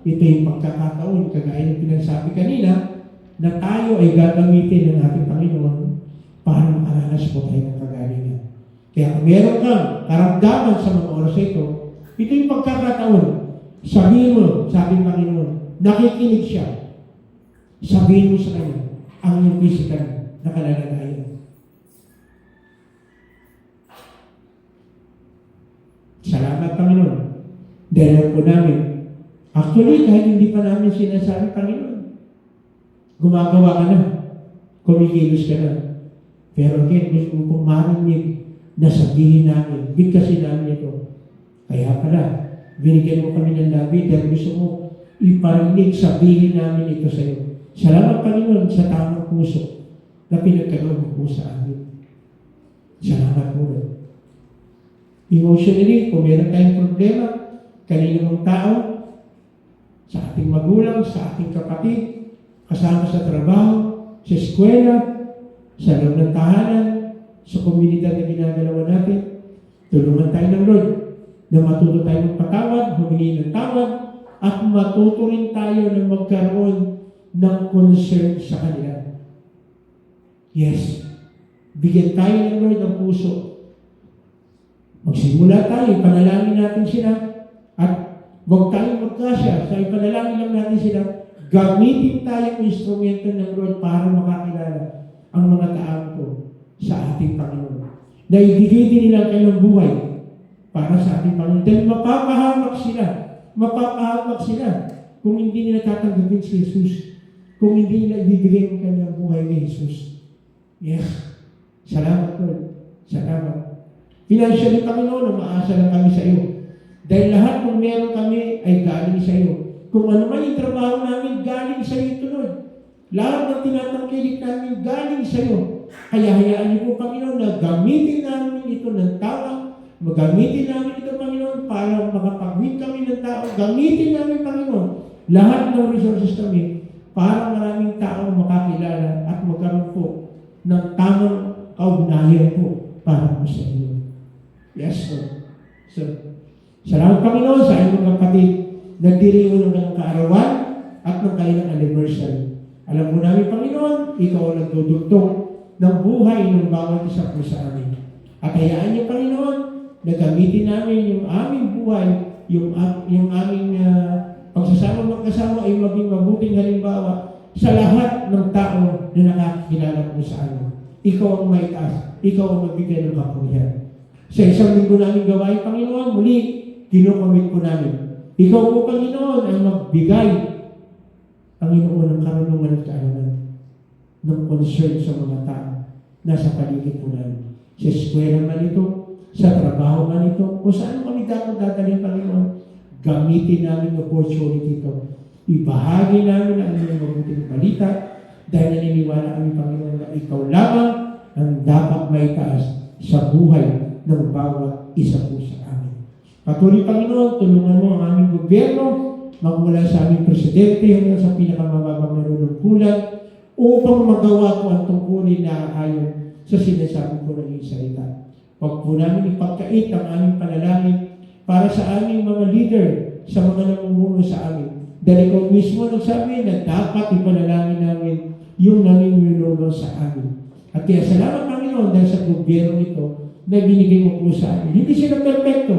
Ito yung pagkakataon, kagaya ng pinagsabi kanina, na tayo ay gagamitin ng ating Panginoon para makaranas po tayo ng kagalingan. Kaya kung meron kang karamdaman sa mga oras ito, ito yung pagkakataon. Sabihin mo sa ating Panginoon, nakikinig siya. Sabihin mo sa Kanya ang iyong physical na kalagayan. Salamat, Panginoon. Dahil po namin, actually, kahit hindi pa namin sinasabi, Panginoon, gumagawa ka na, kumikilos ka na. Pero again, gusto mo pong marinig na sabihin namin, bigkasin namin ito. Kaya pala, binigyan mo kami ng labi dahil gusto mo iparinig, sabihin namin ito sa iyo. Salamat, Panginoon, sa tamang puso na pinagkaroon mo po sa amin. Salamat po. Emotionally, kung meron tayong problema, kanina mong tao, sa ating magulang, sa ating kapatid, kasama sa trabaho, sa eskwela, sa loob ng tahanan, sa komunidad na ginagalawan natin, tulungan tayo ng Lord na matuto tayo magpatawad, humingi ng tawad, at matuto rin tayo na magkaroon ng concern sa kanila. Yes, bigyan tayo ng Lord ng puso. Magsimula tayo, ipanalangin natin sila, at huwag tayong magkasya, sa ipanalangin lang natin sila, gamitin tayong instrumento ng Lord para makakilala ang mga taong ko sa ating Panginoon. Na ibigay din nila kanilang buhay para sa ating Panginoon. Dahil mapapahamak sila kung hindi nila tatanggapin si Jesus, kung hindi nila ibibigay ang kanilang buhay kay Jesus. Yes. Salamat, Lord. Salamat. Financially, Panginoon, umaasa lang kami sa iyo. Dahil lahat ng meron kami ay galing sa iyo. Kung ano man yung trabaho namin, galing sa iyo ito, Lord. Lahat ng tinatangkilik namin, galing sa iyo. Kaya hayaan niyo po, Panginoon, na gamitin namin ito ng tao. Magamitin namin ito, Panginoon, para makapag-win kami ng tao. Gamitin namin, Panginoon, lahat ng resources kami para maraming tao makakilala at magkaroon po ng tamang kaugnayan po para po sa iyo. Yes, Lord. So, salamat, Panginoon, sa inyong mga kapatid. Nagdiriwang ng mga kaarawan at ng kanilang anniversary. Alam mo namin, Panginoon, ikaw ang nagdudugtong ng buhay ng bawat isa po sa amin. At hayaan niyo, Panginoon, na gamitin namin yung aming buhay, yung aming pagsasama magkasama ay maging mabuting halimbawa sa lahat ng tao na nakakilala po sa amin. Ikaw ang may taas. Ikaw ang magbigay ng kapurihan. Sa isang linggo namin gawain, Panginoon, muli, kinukomit po namin. Ikaw po, Panginoon, ang magbigay, Panginoon, ng karunungan at kaalaman ng concern sa mga tao nasa paligid po namin. Sa eskwela man ito, sa trabaho man ito, o saan kami dapat dadalhin, Panginoon, gamitin namin ang opportunity ito. Ibahagi namin ang inyong mabuting balita dahil naniniwala kami, Panginoon, na ikaw lamang ang dapat maitaas sa buhay ng bawat isa po sa amin. Patuloy, Panginoon, tulungan mo ang aming gobyerno, magmula sa aming presidente hanggang sa pinakamababang nanunungkulan upang magawa ko ang tungkulin na ayon sa sinasabi ko ng iyong salita. Huwag po namin ipagkait ang aming panalangin para sa aming mga leader, sa mga namumuno sa amin. Dahil ikaw mismo nagsabi na dapat ipanalangin namin yung nanginginuno sa amin. At kaya salamat, Panginoon, dahil sa gobyerno ito na binigay mo po sa amin. Hindi sila perfecto.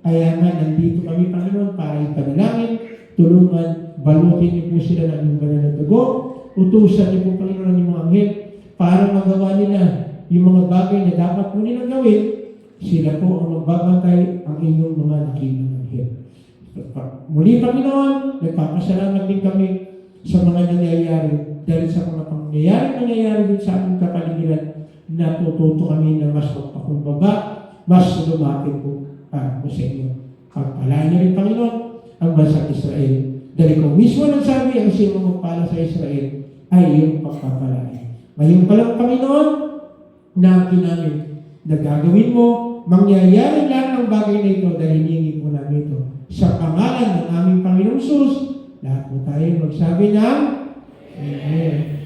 Kaya nga, nandito kami, Panginoon, para ipanalangin, tulungan, balutin niyo po sila ng inyong banal na dugo, utusan niyo po, Panginoon, ng inyong anghel, para magawa nila yung mga bagay na dapat po nilang gawin, sila po ang magbabantay ang inyong mga nakilang anghel. Muli, Panginoon, nagpapasalamat din kami sa mga nangyayari, dahil sa mga nangyayari din sa aming kapaligiran, natututo kami na mas magpakumbaba, mas lumapit po para po sa inyo. Pagpalain niyo rin, Panginoon, ang bansang Israel. Dahil kung mismo nagsabi ang sino magpala sa Israel, ay iyong pagpapalain. Ngayon pa lang, Panginoon, na namin na gagawin mo, mangyayari lang ang bagay na ito dahil hiningi po namin ito. Sa pangalan ng aming Panginoong Sus, lahat po tayo magsabi ng Amen.